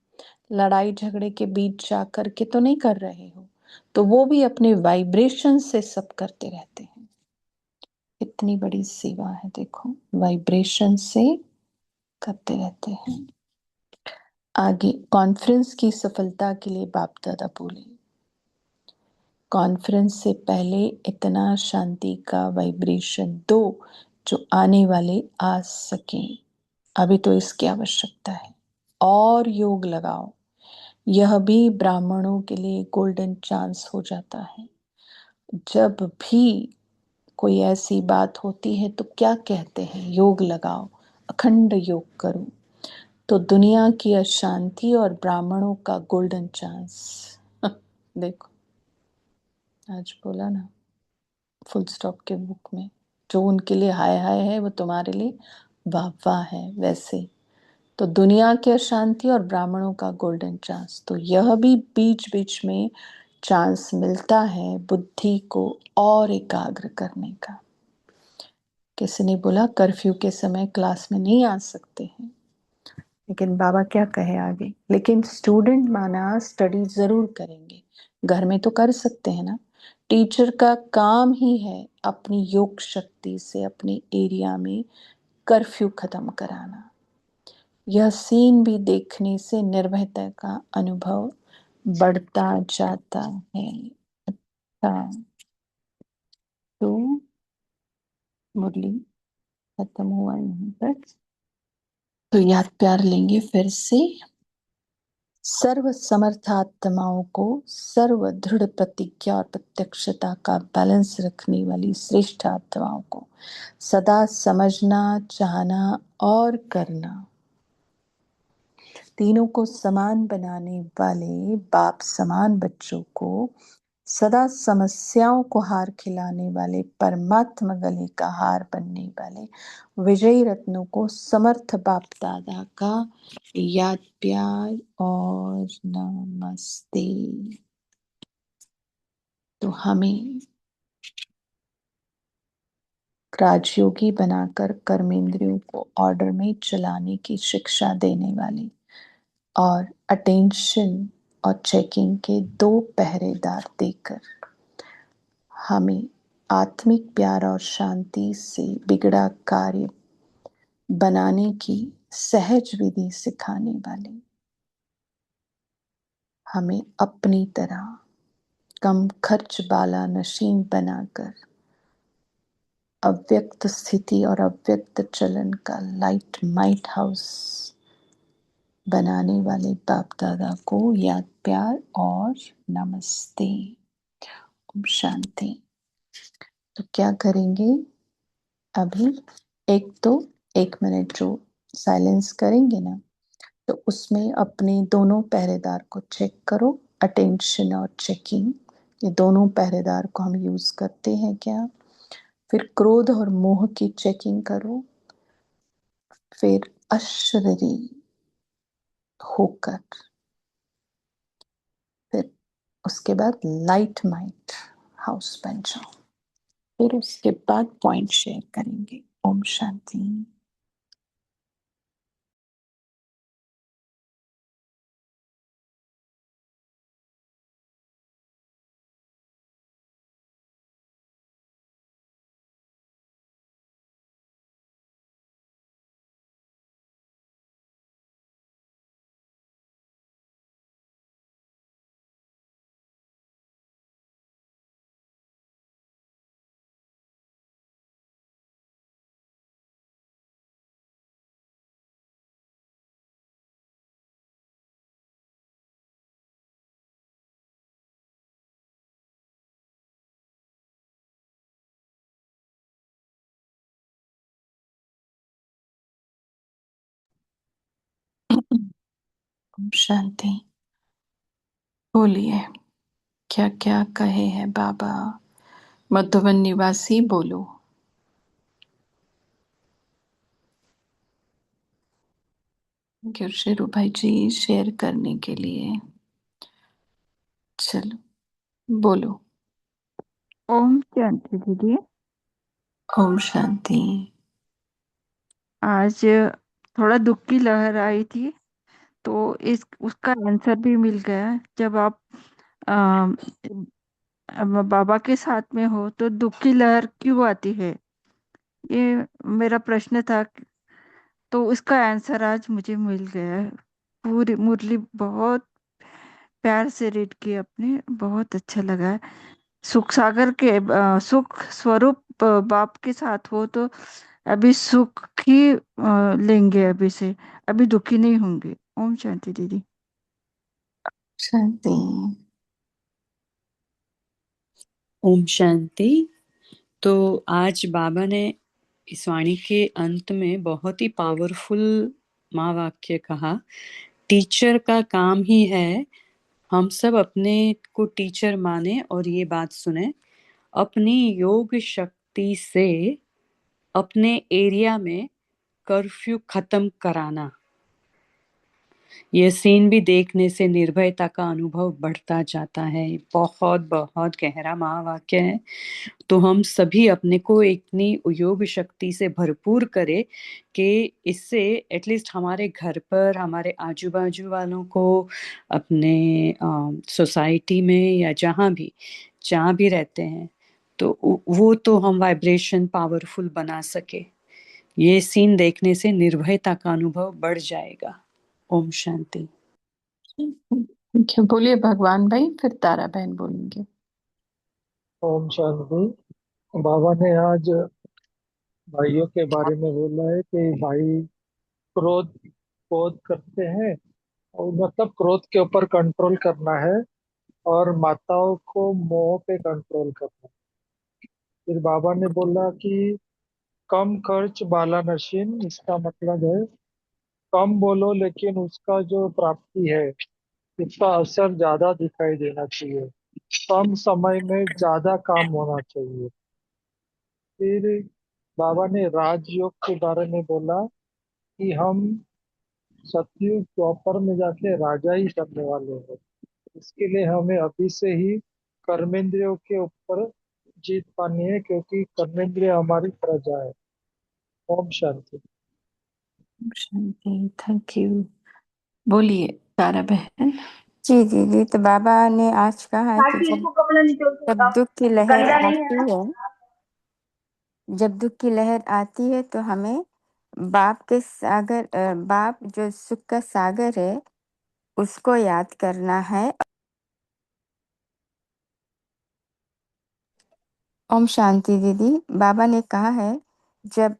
लड़ाई झगड़े के बीच जा कर के तो नहीं कर रहे हो। तो वो भी अपने वाइब्रेशन से सब करते रहते हैं। इतनी बड़ी सेवा है, देखो वाइब्रेशन से करते रहते हैं। आगे, कॉन्फ्रेंस की सफलता के लिए बाप दादा बोले, कॉन्फ्रेंस से पहले इतना शांति का वाइब्रेशन दो जो आने वाले आ सकें। अभी तो इसकी आवश्यकता है, और योग लगाओ। यह भी ब्राह्मणों के लिए गोल्डन चांस हो जाता है। जब भी कोई ऐसी बात होती है तो क्या कहते हैं, योग लगाओ, अखंड योग करो। तो दुनिया की अशांति और ब्राह्मणों का गोल्डन चांस देखो, आज बोला ना फुल स्टॉप के बुक में, जो उनके लिए हाय हाय है वो तुम्हारे लिए वाह वाह है। वैसे तो दुनिया की अशांति और ब्राह्मणों का गोल्डन चांस, तो यह भी बीच बीच में चांस मिलता है बुद्धि को और एकाग्र करने का। किसी ने बोला कर्फ्यू के समय क्लास में नहीं आ सकते हैं, लेकिन बाबा क्या कहे आगे, लेकिन स्टूडेंट माना स्टडी जरूर करेंगे, घर में तो कर सकते हैं ना। टीचर का काम ही है अपनी योग शक्ति से अपने एरिया में कर्फ्यू खत्म कराना। यह सीन भी देखने से निर्भयता का अनुभव बढ़ता जाता है। अच्छा, तो मुरली खत्म हुआ यहीं पर, तो याद प्यार लेंगे फिर से। सर्व समर्थात्माओं को सर्व दृढ़ प्रतिज्ञा और प्रत्यक्षता का बैलेंस रखने वाली श्रेष्ठ आत्माओं को सदा समझना, चाहना और करना। तीनों को समान बनाने वाले बाप समान बच्चों को सदा समस्याओं को हार खिलाने वाले परमात्मा गले का हार बनने वाले विजयी रत्नों को समर्थ बाप दादा का याद प्यार और नमस्ते। तो हमें राजयोगी बनाकर कर्मेंद्रियों को ऑर्डर में चलाने की शिक्षा देने वाली और अटेंशन और चेकिंग के 2 पहरेदार देकर हमें आत्मिक प्यार और शांति से बिगड़ा कार्य बनाने की सहज विधि सिखाने वाले, हमें अपनी तरह कम खर्च वाला नशीन बनाकर अव्यक्त स्थिति और अव्यक्त चलन का लाइट माइट हाउस बनाने वाले बाप दादा को याद प्यार और नमस्ते। ओम शांति। तो क्या करेंगे अभी, एक तो 1 मिनट जो साइलेंस करेंगे ना, तो उसमें अपने दोनों पहरेदार को चेक करो, अटेंशन और चेकिंग, ये दोनों पहरेदार को हम यूज करते हैं क्या। फिर क्रोध और मोह की चेकिंग करो। फिर अशरीरी होकर, फिर उसके बाद लाइट माइंड हाउस बन जाओ। फिर उसके बाद पॉइंट शेयर करेंगे। ओम शांति। ओम शांति। बोलिए, क्या क्या कहे हैं बाबा। मधुबन निवासी बोलो। शेरू भाई जी शेयर करने के लिए। चलो बोलो। ओम शांति दीदी। ओम शांति। आज थोड़ा दुख की लहर आई थी, तो इस उसका आंसर भी मिल गया। जब आप अम, बाबा के साथ में हो तो दुख की लहर क्यों आती है, ये मेरा प्रश्न था। तो उसका आंसर आज मुझे मिल गया है। पूरी मुरली बहुत प्यार से रीड की आपने, बहुत अच्छा लगा है। सुख सागर के सुख स्वरूप बाप के साथ हो तो अभी सुख ही लेंगे अभी से, अभी दुखी नहीं होंगे। ओम शांति दीदी। शांति। ओम शांति। तो आज बाबा ने इस वाणी के अंत में बहुत ही पावरफुल महावाक्य कहा। टीचर का काम ही है हम सब अपने को टीचर माने और ये बात सुने, अपनी योग शक्ति से अपने एरिया में कर्फ्यू खत्म कराना। यह सीन भी देखने से निर्भयता का अनुभव बढ़ता जाता है। बहुत बहुत गहरा महावाक्य है। तो हम सभी अपने को इतनी योग शक्ति से भरपूर करें कि इससे एटलीस्ट हमारे घर पर, हमारे आजू बाजू वालों को, अपने सोसाइटी में या जहाँ भी रहते हैं, तो वो तो हम वाइब्रेशन पावरफुल बना सके। ये सीन देखने से निर्भयता का अनुभव बढ़ जाएगा। ओम शांति। ठीक है, बोलिए भगवान भाई, फिर तारा बहन बोलेंगे। ओम शांति। बाबा ने आज भाइयों के बारे में बोला है कि भाई क्रोध क्रोध करते हैं, और मतलब क्रोध के ऊपर कंट्रोल करना है, और माताओं को मोह पे कंट्रोल करना है। फिर बाबा ने बोला कि कम खर्च बाला नशीन, इसका मतलब है कम बोलो लेकिन उसका जो प्राप्ति है उसका असर ज्यादा दिखाई देना चाहिए। कम समय में ज्यादा काम होना चाहिए। फिर बाबा ने राजयोग के बारे में बोला कि हम सतयुग द्वापर में जाके राजा ही करने वाले हैं। इसके लिए हमें अभी से ही कर्मेंद्रियों के ऊपर जीत पानी है, क्योंकि कर्मेंद्रिय हमारी प्रजा है। ओम शांति। ओम शांति। Thank you. बोलिए तारा बहन। जी दीदी, तो बाबा ने आज कहा है कि काकी इसको कपड़ा निचोड़ के जब बताओ, दुख की लहर गंदा नहीं है आती ना। है, जब दुख की लहर आती है तो हमें बाप के सागर बाप जो सुख का सागर है उसको याद करना है। ओम शांति दीदी। बाबा ने कहा है जब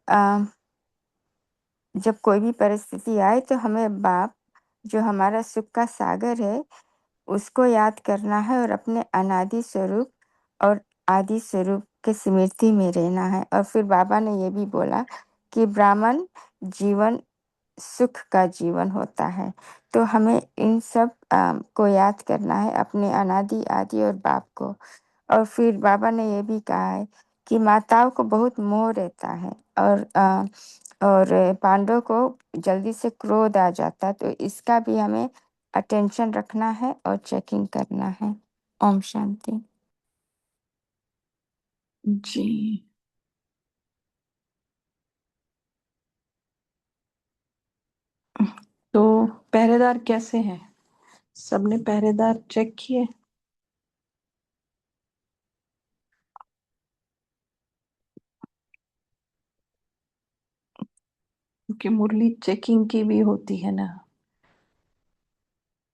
जब कोई भी परिस्थिति आए तो हमें बाप जो हमारा सुख का सागर है उसको याद करना है और अपने अनादि स्वरूप और आदि स्वरूप के स्मृति में रहना है। और फिर बाबा ने ये भी बोला कि ब्राह्मण जीवन सुख का जीवन होता है। तो हमें इन सब को याद करना है, अपने अनादि आदि और बाप को। और फिर बाबा ने ये भी कहा है कि माताओं को बहुत मोह रहता है और पांडवों को जल्दी से क्रोध आ जाता है, तो इसका भी हमें अटेंशन रखना है और चेकिंग करना है। ओम शांति। जी। तो पहरेदार कैसे हैं? सबने पहरेदार चेक किए? क्योंकि मुरली चेकिंग की भी होती है ना,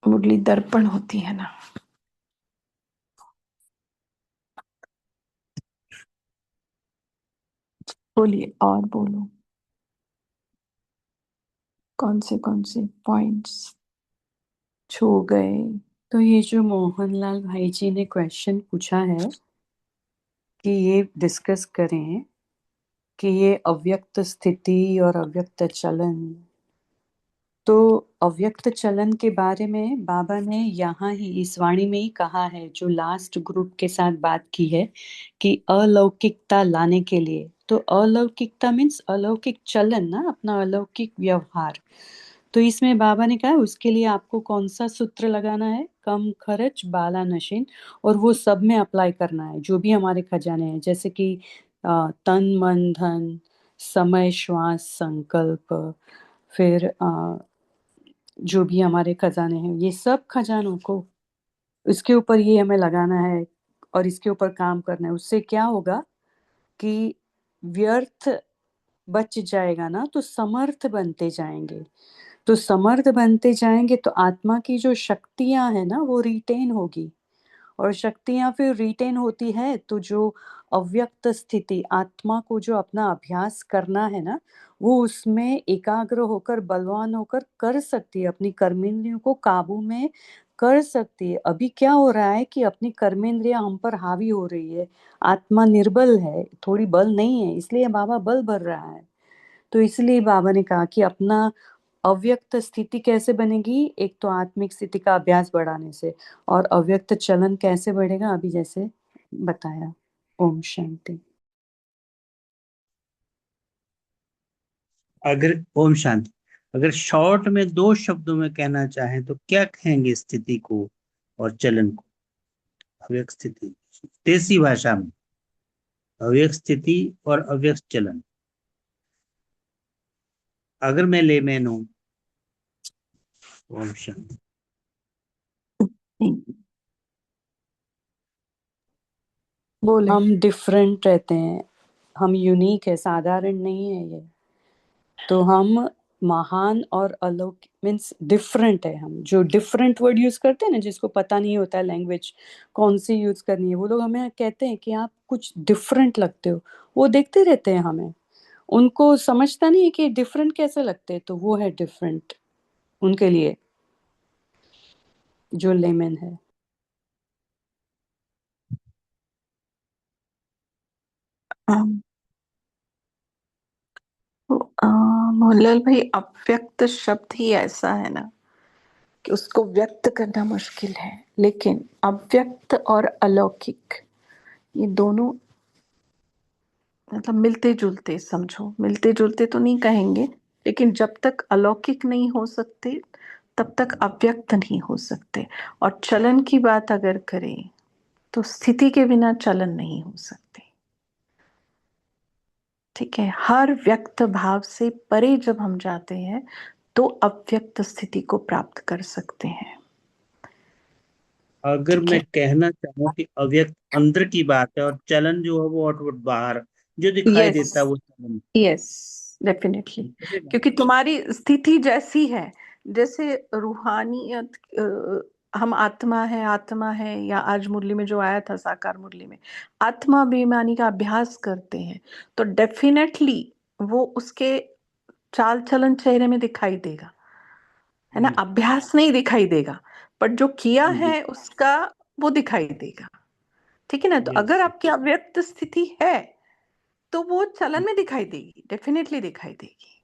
मुरली दर्पण होती है ना। बोलिए और बोलो, कौन से पॉइंट्स छू गए? तो ये जो मोहनलाल भाई जी ने क्वेश्चन पूछा है कि ये डिस्कस करें कि ये अव्यक्त स्थिति और अव्यक्त चलन, तो अव्यक्त चलन के बारे में बाबा ने यहाँ ही इस वाणी में ही कहा है, जो लास्ट ग्रुप के साथ बात की है कि अलौकिकता लाने के लिए। तो अलौकिकता मीन्स अलौकिक चलन ना, अपना अलौकिक व्यवहार। तो इसमें बाबा ने कहा उसके लिए आपको कौन सा सूत्र लगाना है, कम खर्च बाला नशीन, और वो सब में अप्लाई करना है जो भी हमारे खजाने हैं, जैसे कि तन मन धन, समय श्वास संकल्प, फिर जो भी हमारे खजाने हैं, ये सब खजानों को इसके ऊपर ये हमें लगाना है और इसके ऊपर काम करना है। उससे क्या होगा कि व्यर्थ बच जाएगा ना, तो समर्थ बनते जाएंगे। तो समर्थ बनते जाएंगे तो आत्मा की जो शक्तियां है ना वो रिटेन होगी, और शक्तियां फिर रिटेन होती है तो जो अव्यक्त स्थिति, आत्मा को जो अपना अभ्यास करना है ना, वो उसमें एकाग्र होकर बलवान होकर कर सकती है, अपनी कर्मेंद्रियों को काबू में कर सकती है। अभी क्या हो रहा है कि अपनी कर्मेंद्रियां हम पर हावी हो रही है, आत्मा निर्बल है, थोड़ी बल नहीं है, इसलिए बाबा बल भर रहा है। तो इसलिए बाबा ने कहा कि अपना अव्यक्त स्थिति कैसे बनेगी, एक तो आत्मिक स्थिति का अभ्यास बढ़ाने से, और अव्यक्त चलन कैसे बढ़ेगा, अभी जैसे बताया। ओम शांति। अगर ओम शांति, अगर शॉर्ट में 2 शब्दों में कहना चाहें तो क्या कहेंगे स्थिति को और चलन को? अव्यक्त स्थिति देसी भाषा में, अव्यक्त स्थिति और अव्यक्त चलन, अगर मैं लेमैन हूं। ओम शांति। बोले। हम डिफरेंट रहते हैं, हम यूनिक है, साधारण नहीं है ये। तो हम महान और अलौकिक मीन्स डिफरेंट है। हम जो डिफरेंट वर्ड यूज करते हैं ना, जिसको पता नहीं होता है लैंग्वेज कौन सी यूज करनी है, वो लोग हमें कहते हैं कि आप कुछ डिफरेंट लगते हो, वो देखते रहते हैं हमें, उनको समझता नहीं है कि डिफरेंट कैसे लगते हैं, तो वो है डिफरेंट उनके लिए, जो लेमन है। मोहनलाल भाई, अव्यक्त शब्द ही ऐसा है ना कि उसको व्यक्त करना मुश्किल है, लेकिन अव्यक्त और अलौकिक ये दोनों मतलब मिलते जुलते, समझो मिलते जुलते तो नहीं कहेंगे, लेकिन जब तक अलौकिक नहीं हो सकते तब तक अव्यक्त नहीं हो सकते। और चलन की बात अगर करें तो स्थिति के बिना चलन नहीं हो सकते। ठीक है, हर व्यक्त भाव से परे जब हम जाते हैं तो अव्यक्त स्थिति को प्राप्त कर सकते हैं। अगर ठीक मैं है। कहना चाहूँ कि अव्यक्त अंदर की बात है और चलन जो है वो आउटवर्ड बाहर जो दिखाई यस, देता है वो चलन। Yes, definitely. चलेगा? क्योंकि तुम्हारी स्थिति जैसी है, जैसे रूहानियत, हम आत्मा है, या आज मुरली में जो आया था साकार मुरली में, आत्मा बेईमानी का अभ्यास करते हैं, तो डेफिनेटली वो उसके चाल चलन चेहरे में दिखाई देगा, है ना। जी अभ्यास नहीं दिखाई देगा, पर जो किया जी जी। है उसका वो दिखाई देगा। ठीक है ना। तो अगर यस। आपकी अव्यक्त स्थिति है तो वो चलन में दिखाई देगी, डेफिनेटली दिखाई देगी,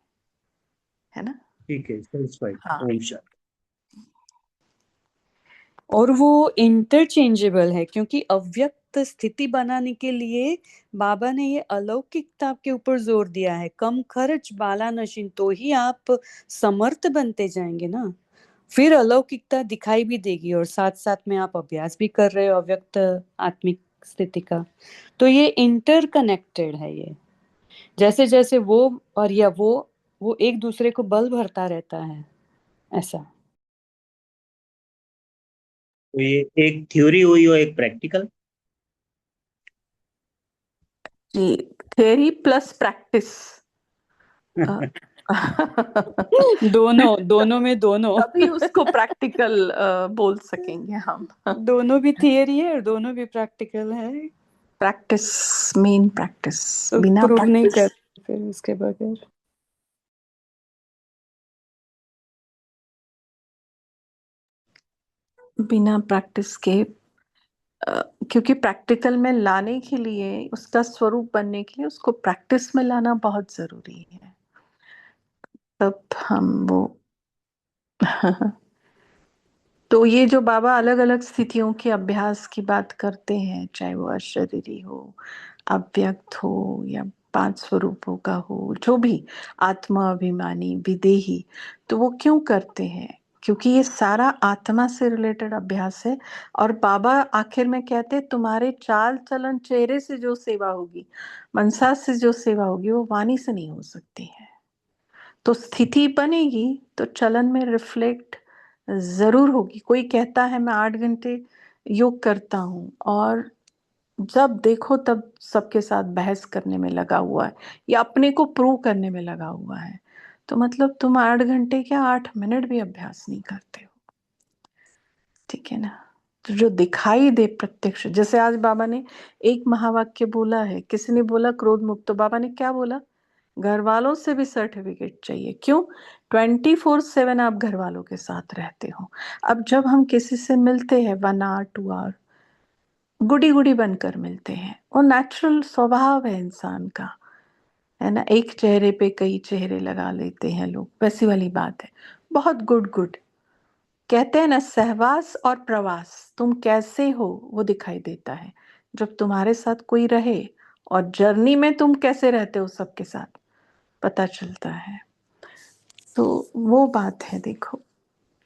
है ना। ठीक है, सेटिस्फाइड। हाँ। ओम शांति। और वो इंटरचेंजेबल है, क्योंकि अव्यक्त स्थिति बनाने के लिए बाबा ने ये अलौकिकता के ऊपर जोर दिया है। कम खर्च बाला नशीन, तो ही आप समर्थ बनते जाएंगे ना, फिर अलौकिकता दिखाई भी देगी, और साथ साथ में आप अभ्यास भी कर रहे हो अव्यक्त आत्मिक स्थिति का। तो ये इंटरकनेक्टेड है। ये जैसे जैसे वो और या वो एक दूसरे को बल भरता रहता है, ऐसा। तो ये एक थ्योरी हुई और एक प्रैक्टिकल। जी, थ्योरी प्लस प्रैक्टिस। दोनों में दोनों। तभी उसको प्रैक्टिकल बोल सकेंगे हम। दोनों भी थियरी है और दोनों भी प्रैक्टिकल है। Practice, main practice. तो बिना प्रूव नहीं प्रैक्टिस, कर फिर उसके बगैर। बिना प्रैक्टिस के क्योंकि प्रैक्टिकल में लाने के लिए, उसका स्वरूप बनने के लिए उसको प्रैक्टिस में लाना बहुत जरूरी है। तब हम वो तो ये जो बाबा अलग अलग स्थितियों के अभ्यास की बात करते हैं, चाहे वो अशरीरी हो, अव्यक्त हो, या पांच स्वरूपों का हो, जो भी, आत्मा, अभिमानी, विदेही, तो वो क्यों करते हैं? क्योंकि ये सारा आत्मा से रिलेटेड अभ्यास है। और बाबा आखिर में कहते, तुम्हारे चाल चलन चेहरे से जो सेवा होगी, मनसा से जो सेवा होगी, वो वाणी से नहीं हो सकती है। तो स्थिति बनेगी तो चलन में रिफ्लेक्ट जरूर होगी। कोई कहता है मैं 8 घंटे योग करता हूँ, और जब देखो तब सबके साथ बहस करने में लगा हुआ है, या अपने को प्रूव करने में लगा हुआ है, तो मतलब तुम 8 घंटे क्या 8 मिनट भी अभ्यास नहीं करते हो। ठीक है ना? तो जो दिखाई दे प्रत्यक्ष, जैसे आज बाबा ने एक महावाक्य बोला है, किसी ने बोला क्रोध मुक्त, तो बाबा ने क्या बोला? घर वालों से भी सर्टिफिकेट चाहिए। क्यों? 24/7 आप घर वालों के साथ रहते हो। अब जब हम किसी से मिलते हैं 1 आवर 2 आवर, गुडी गुडी बनकर मिलते हैं, और नेचुरल स्वभाव है इंसान का, है ना? एक चेहरे पे कई चेहरे लगा लेते हैं लोग, वैसी वाली बात है। बहुत गुड गुड कहते हैं ना, सहवास और प्रवास, तुम कैसे हो वो दिखाई देता है जब तुम्हारे साथ कोई रहे, और जर्नी में तुम कैसे रहते हो सबके साथ पता चलता है। तो वो बात है। देखो,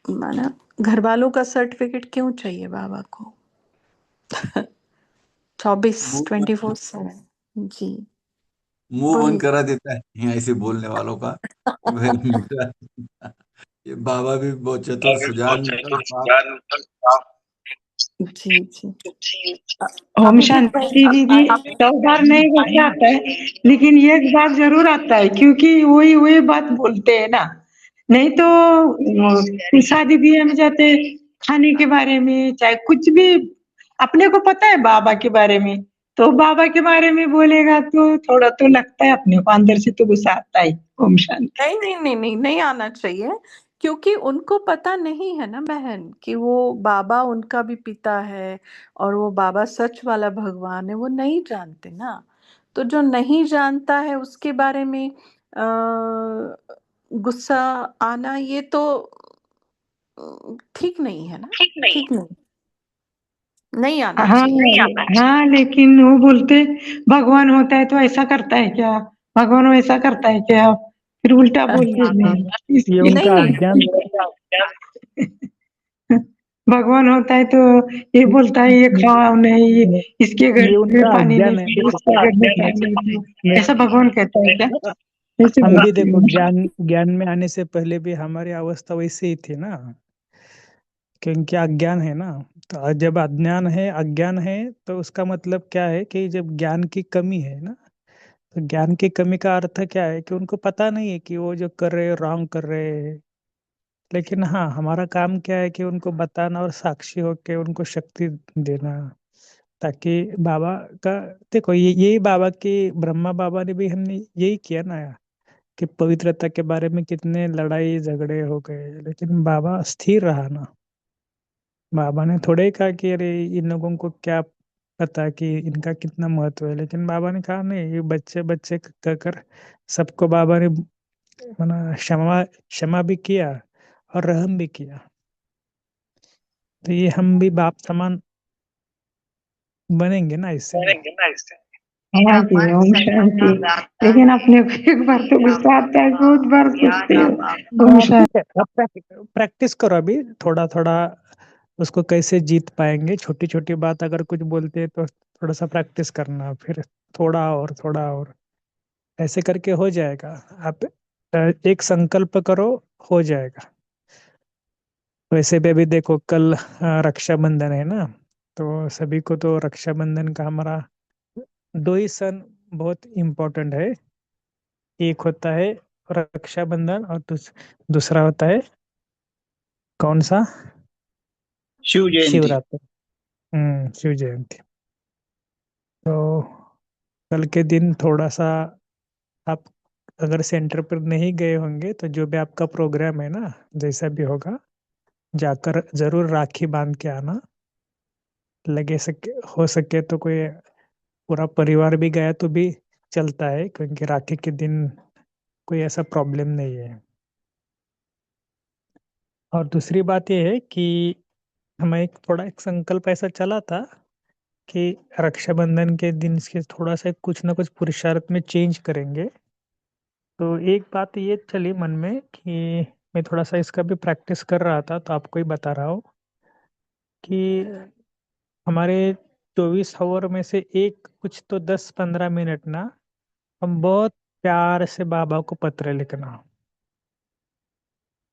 माना घर वालों का सर्टिफिकेट क्यों चाहिए बाबा को? 24/7। जी, मुंह बंद बोलिए। करा देता है यहाँ ऐसे बोलने वालों का। मेरा ये बाबा भी बहुत चतुर सुजान साफ। जी जी। ओम अभिजीत भाई, शांति दीदी। सब बार नहीं वैसे आता है, लेकिन एक बार जरूर आता है, क्योंकि वही वही बात बोलते हैं ना। नहीं तो शादी ब्याह में जाते हैं, खाने के बारे में चाहे कुछ भी अपने को पता है बाबा के बारे में, तो बाबा के बारे में बोलेगा तो थोड़ा तो लगता है अपने को अंदर से, तो गुस्सा आता है। ओम शांति। नहीं नहीं नहीं नहीं नहीं आना चाहिए, क्योंकि उनको पता नहीं है ना बहन, कि वो बाबा उनका भी पिता है, और वो बाबा सच वाला भगवान है, वो नहीं जानते ना। तो जो नहीं जानता है उसके बारे में गुस्सा आना, ये तो ठीक नहीं है ना। ठीक नहीं, नहीं आना हाँ चाहिए। हाँ, लेकिन वो बोलते भगवान होता है तो ऐसा करता है क्या, भगवान वैसा करता है क्या, फिर उल्टा बोल देते हैं ये इसलिए। उनका नहीं, अज्ञान। भगवान होता है तो ये बोलता है ये खाओ नहीं, इसके घर ये में उनका पानी अज्ञान है। नहीं, इसके घर में पानी नहीं, मैं ऐसा भगवान कहता है क्या? ऐसे हम भी बोलती देखो, हूँ। ज्ञान ज्ञान में आने से पहले भी हमारी अवस्था वैसे ही थी ना, क्योंकि अज्ञान है ना। तो जब अज्ञान है, अज्ञान है, तो उसका मतलब क्या है कि जब ज्ञान की कमी है ना, तो ज्ञान की कमी का अर्थ क्या है कि उनको पता नहीं है कि वो जो कर रहे हैं रॉन्ग कर रहे हैं। लेकिन हाँ, हमारा काम क्या है कि उनको बताना और साक्षी होके उनको शक्ति देना, ताकि बाबा का, देखो यही बाबा की, ब्रह्मा बाबा ने भी, हमने यही किया ना, कि पवित्रता के बारे में कितने लड़ाई झगड़े हो गए, लेकिन बाबा स्थिर रहा ना। बाबा ने थोड़े ही कहा कि अरे इन लोगों को क्या पता कि इनका कितना महत्व है, लेकिन बाबा ने कहा नहीं, ये बच्चे बच्चे कर सबको बाबा ने मना क्षमा क्षमा भी किया और रहम भी किया। तो ये हम भी बाप समान बनेंगे ना इससे। हाँ जी, ओम शांति। लेकिन अपने को एक बार तो गुस्सा आता है, बहुत बार सोचते हो। ओम शांति। ठीक है, अब प्रैक्टिस करो अभी थोड़ा थोड़ा, उसको कैसे जीत पाएंगे। छोटी छोटी बात अगर कुछ बोलते हैं तो थोड़ा सा प्रैक्टिस करना, फिर थोड़ा और ऐसे करके हो जाएगा। आप एक संकल्प करो, हो जाएगा। वैसे भी अभी देखो कल रक्षाबंधन है ना, तो सभी को तो रक्षाबंधन का हमारा दो ही सन बहुत इम्पोर्टेंट है। एक होता है रक्षाबंधन और दूसरा होता है कौन सा? शिव जयंती। शिवरात्रि। शिव जयंती। तो कल के दिन थोड़ा सा आप अगर सेंटर पर नहीं गए होंगे तो जो भी आपका प्रोग्राम है ना, जैसा भी होगा, जाकर जरूर राखी बांध के आना। लगे सके हो सके तो कोई पूरा परिवार भी गया तो भी चलता है, क्योंकि राखी के दिन कोई ऐसा प्रॉब्लम नहीं है। और दूसरी बात यह है कि हमें एक संकल्प ऐसा चला था कि रक्षाबंधन के दिन से थोड़ा सा कुछ ना कुछ पुरुषार्थ में चेंज करेंगे। तो एक बात ये चली मन में कि मैं थोड़ा सा इसका भी प्रैक्टिस कर रहा था, तो आपको ही बता रहा हूँ कि हमारे 24 आवर में से एक कुछ तो 10-15 मिनट ना हम बहुत प्यार से बाबा को पत्र लिखना।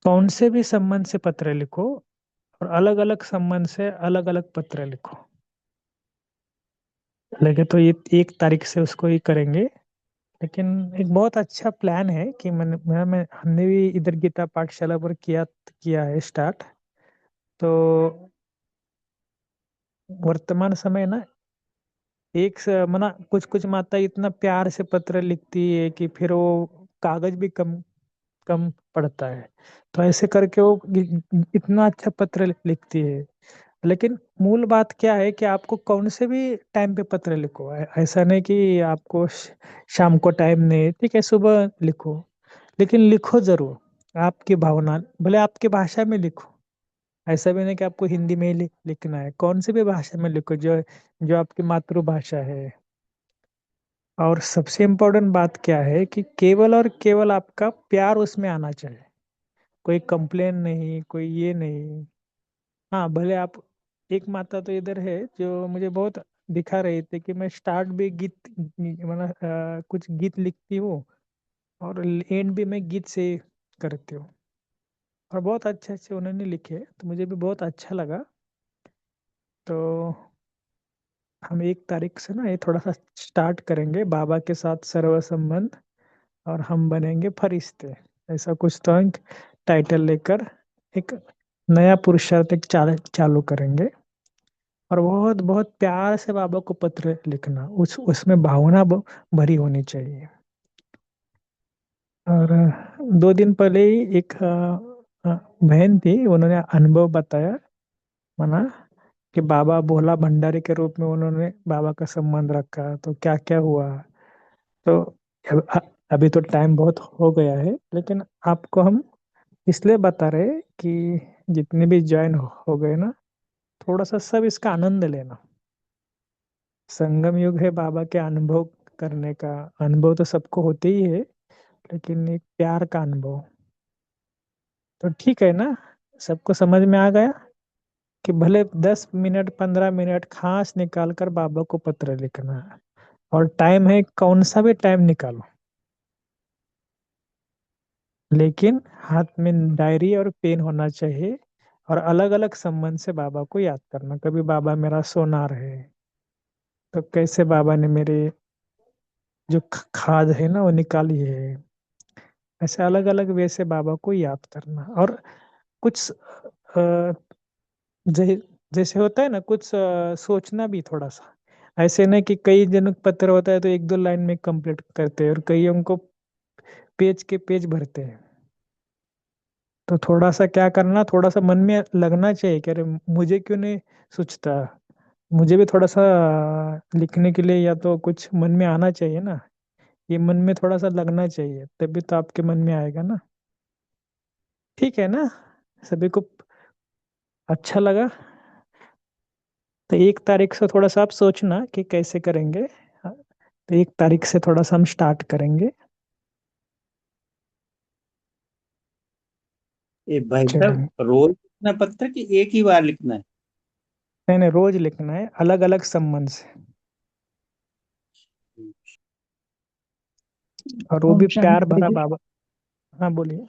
कौन से भी संबंध से पत्र लिखो, और अलग अलग संबंध से अलग अलग पत्र लिखो। लगे तो ये 1 तारीख से उसको ही करेंगे। लेकिन एक बहुत अच्छा प्लान है कि हमने भी इधर गीता पाठशाला पर किया है स्टार्ट। तो वर्तमान समय ना मना कुछ कुछ माता इतना प्यार से पत्र लिखती है कि फिर वो कागज भी कम कम पड़ता है। तो ऐसे करके वो इतना अच्छा पत्र लिखती है। लेकिन मूल बात क्या है कि आपको कौन से भी टाइम पे पत्र लिखो। ऐसा नहीं कि आपको शाम को टाइम नहीं, ठीक है सुबह लिखो, लेकिन लिखो जरूर आपकी भावना, भले आपकी भाषा में लिखो। ऐसा भी नहीं कि आपको हिंदी में ही लिखना है, कौन सी भी भाषा में लिखो जो जो आपकी मातृभाषा है। और सबसे इम्पोर्टेंट बात क्या है कि केवल और केवल आपका प्यार उसमें आना चाहिए, कोई कंप्लेन नहीं, कोई ये नहीं। हाँ भले आप, एक माता तो इधर है जो मुझे बहुत दिखा रही थी कि मैं स्टार्ट भी गीत मतलब कुछ गीत लिखती हूँ और एंड भी मैं गीत से करती हूँ, और बहुत अच्छे अच्छे उन्होंने लिखे, तो मुझे भी बहुत अच्छा लगा। तो हम 1 तारीख से ना ये थोड़ा सा स्टार्ट करेंगे, बाबा के साथ सर्व संबंध और हम बनेंगे फरिश्ते। ऐसा कुछ तो एक टाइटल लेकर एक नया पुरुषार्थ एक चालू करेंगे। और बहुत बहुत प्यार से बाबा को पत्र लिखना, उसमें भावना भरी होनी चाहिए। और 2 दिन पहले ही एक बहन थी, उन्होंने अनुभव बताया मना कि बाबा भोला भंडारी के रूप में उन्होंने बाबा का संबंध रखा, तो क्या क्या हुआ। तो अभी तो टाइम बहुत हो गया है, लेकिन आपको हम इसलिए बता रहे कि जितने भी ज्वाइन हो गए ना, थोड़ा सा सब इसका आनंद लेना। संगम युग है बाबा के अनुभव करने का। अनुभव तो सबको होते ही है, लेकिन एक प्यार का अनुभव। तो ठीक है ना, सबको समझ में आ गया कि भले 10 मिनट 15 मिनट खास निकाल कर बाबा को पत्र लिखना है। और टाइम है कौन सा भी टाइम निकालो, लेकिन हाथ में डायरी और पेन होना चाहिए। और अलग अलग संबंध से बाबा को याद करना। कभी बाबा मेरा सोनार है, तो कैसे बाबा ने मेरे जो खाद है ना वो निकाली है। ऐसे अलग अलग वे से बाबा को याद करना। और कुछ जै, जैसे होता है ना कुछ सोचना भी थोड़ा सा। ऐसे नहीं कि कई जनों का पत्र होता है तो 1-2 लाइन में कंप्लीट करते हैं, और कईयों को पेज के पेज भरते हैं। तो थोड़ा सा क्या करना, थोड़ा सा मन में लगना चाहिए कि अरे मुझे क्यों नहीं सोचता। मुझे भी थोड़ा सा लिखने के लिए या तो कुछ मन में आना चाहिए ना ये मन में थोड़ा सा लगना चाहिए, तभी तो आपके मन में आएगा ना। ठीक है ना? सभी को अच्छा लगा? तो 1 तारीख से थोड़ा सा आप सोचना कि कैसे करेंगे। हाँ, तो 1 तारीख से थोड़ा सा हम स्टार्ट करेंगे। ये भाई साहब, चलेंगे। रोज लिखना पत्र कि एक ही बार लिखना है? नहीं नहीं, रोज लिखना है, अलग अलग संबंध से, और वो ओम भी प्यार शांति भरा जी। बाबा। हाँ बोलिए।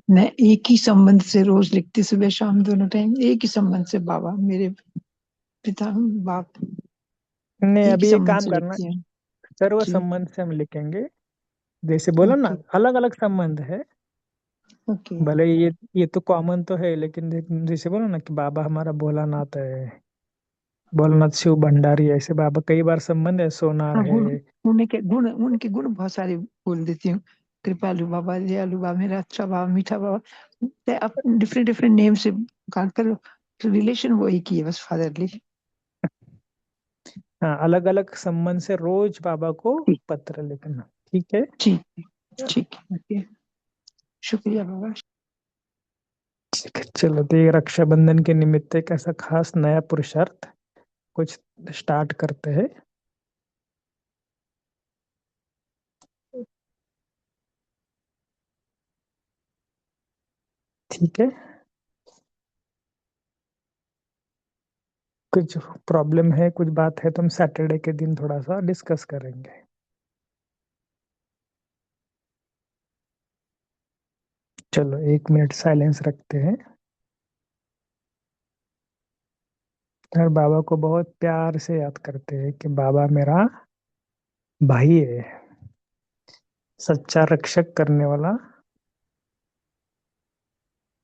मैं एक ही संबंध से रोज लिखती, सुबह शाम दोनों टाइम एक ही संबंध से, बाबा मेरे पिता बाप, नहीं, एक ही अभी एक संबंध काम से करना, लिखती हूँ। सर्व जी। संबंध से हम लिखेंगे। जैसे बोला ना, ओके। अलग अलग संबंध है। ओके। भले ये तो कॉमन तो है, लेकिन जैसे बोला ना कि बाबा हमारा भोलानाथ है, भोलानाथ शिव भंडारी है, ऐसे बाबा कई बार संबंध है, सोनार हाँ, है। गुण, उनके गुण बहुत सारे बोल देती हूँ। कृपालु बाबा, दयालु बाबा, मेरा अच्छा बाबा, मीठा बाबा, आप डिफरेंट डिफरेंट नेम से काट कर, रिलेशन वो एक ही है बस, फादरली। हाँ, अलग अलग संबंध से रोज बाबा को ठीक। पत्र लिखना। ठीक है। ठीक। ठीक। ओके। शुक्रिया बाबा। ठीक है, चलो, तो ये रक्षाबंधन के निमित्त एक ऐसा खास नया पुरुषार्थ कुछ स्टार्ट करते हैं। ठीक है। कुछ प्रॉब्लम है, कुछ बात है, तो हम सैटरडे के दिन थोड़ा सा डिस्कस करेंगे। चलो, 1 मिनट साइलेंस रखते हैं, और बाबा को बहुत प्यार से याद करते हैं कि बाबा मेरा भाई है, सच्चा रक्षक करने वाला।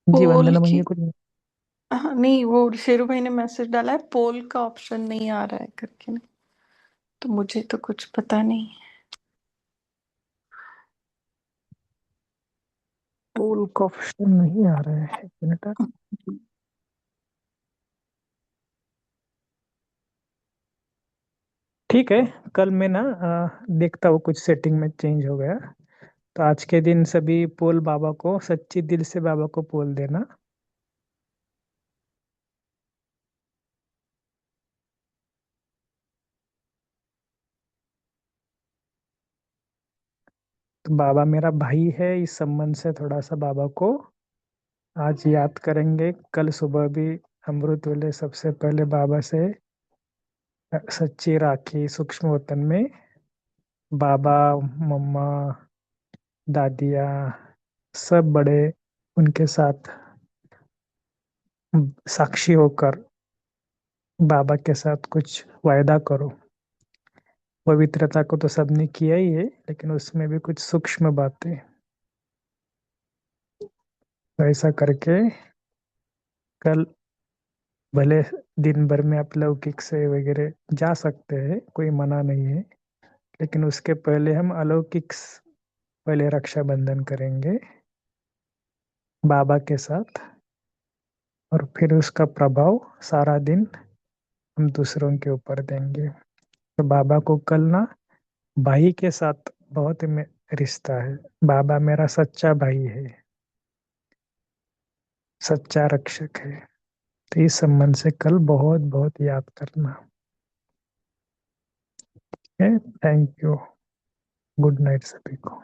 जी, पोल वंदना की, भंगी कुछ। हाँ नहीं, वो शेरू भाई ने मैसेज डाला है, पोल का ऑप्शन नहीं आ रहा है करके ना, तो मुझे तो कुछ पता नहीं। पोल का ऑप्शन नहीं आ रहा है, 1 मिनट। ठीक है, कल मैं ना देखता हूँ कुछ सेटिंग में चेंज हो गया, तो आज के दिन सभी पोल बाबा को, सच्ची दिल से बाबा को पोल देना। तो बाबा मेरा भाई है, इस संबंध से थोड़ा सा बाबा को आज याद करेंगे। कल सुबह भी अमृत वेले सबसे पहले बाबा से सच्ची राखी सूक्ष्म वतन में, बाबा, मम्मा, दादिया, सब बड़े, उनके साथ साक्षी होकर बाबा के साथ कुछ वायदा करो। पवित्रता को तो सबने किया ही है, लेकिन उसमें भी कुछ सूक्ष्म बातें, तो ऐसा करके कल, भले दिन भर में आप लौकिक से वगैरह जा सकते हैं, कोई मना नहीं है, लेकिन उसके पहले हम अलौकिक पहले रक्षाबंधन करेंगे बाबा के साथ, और फिर उसका प्रभाव सारा दिन हम दूसरों के ऊपर देंगे। तो बाबा को कल ना भाई के साथ बहुत रिश्ता है। बाबा मेरा सच्चा भाई है, सच्चा रक्षक है। तो इस संबंध से कल बहुत बहुत याद करना है। Thank you. गुड नाइट सभी को।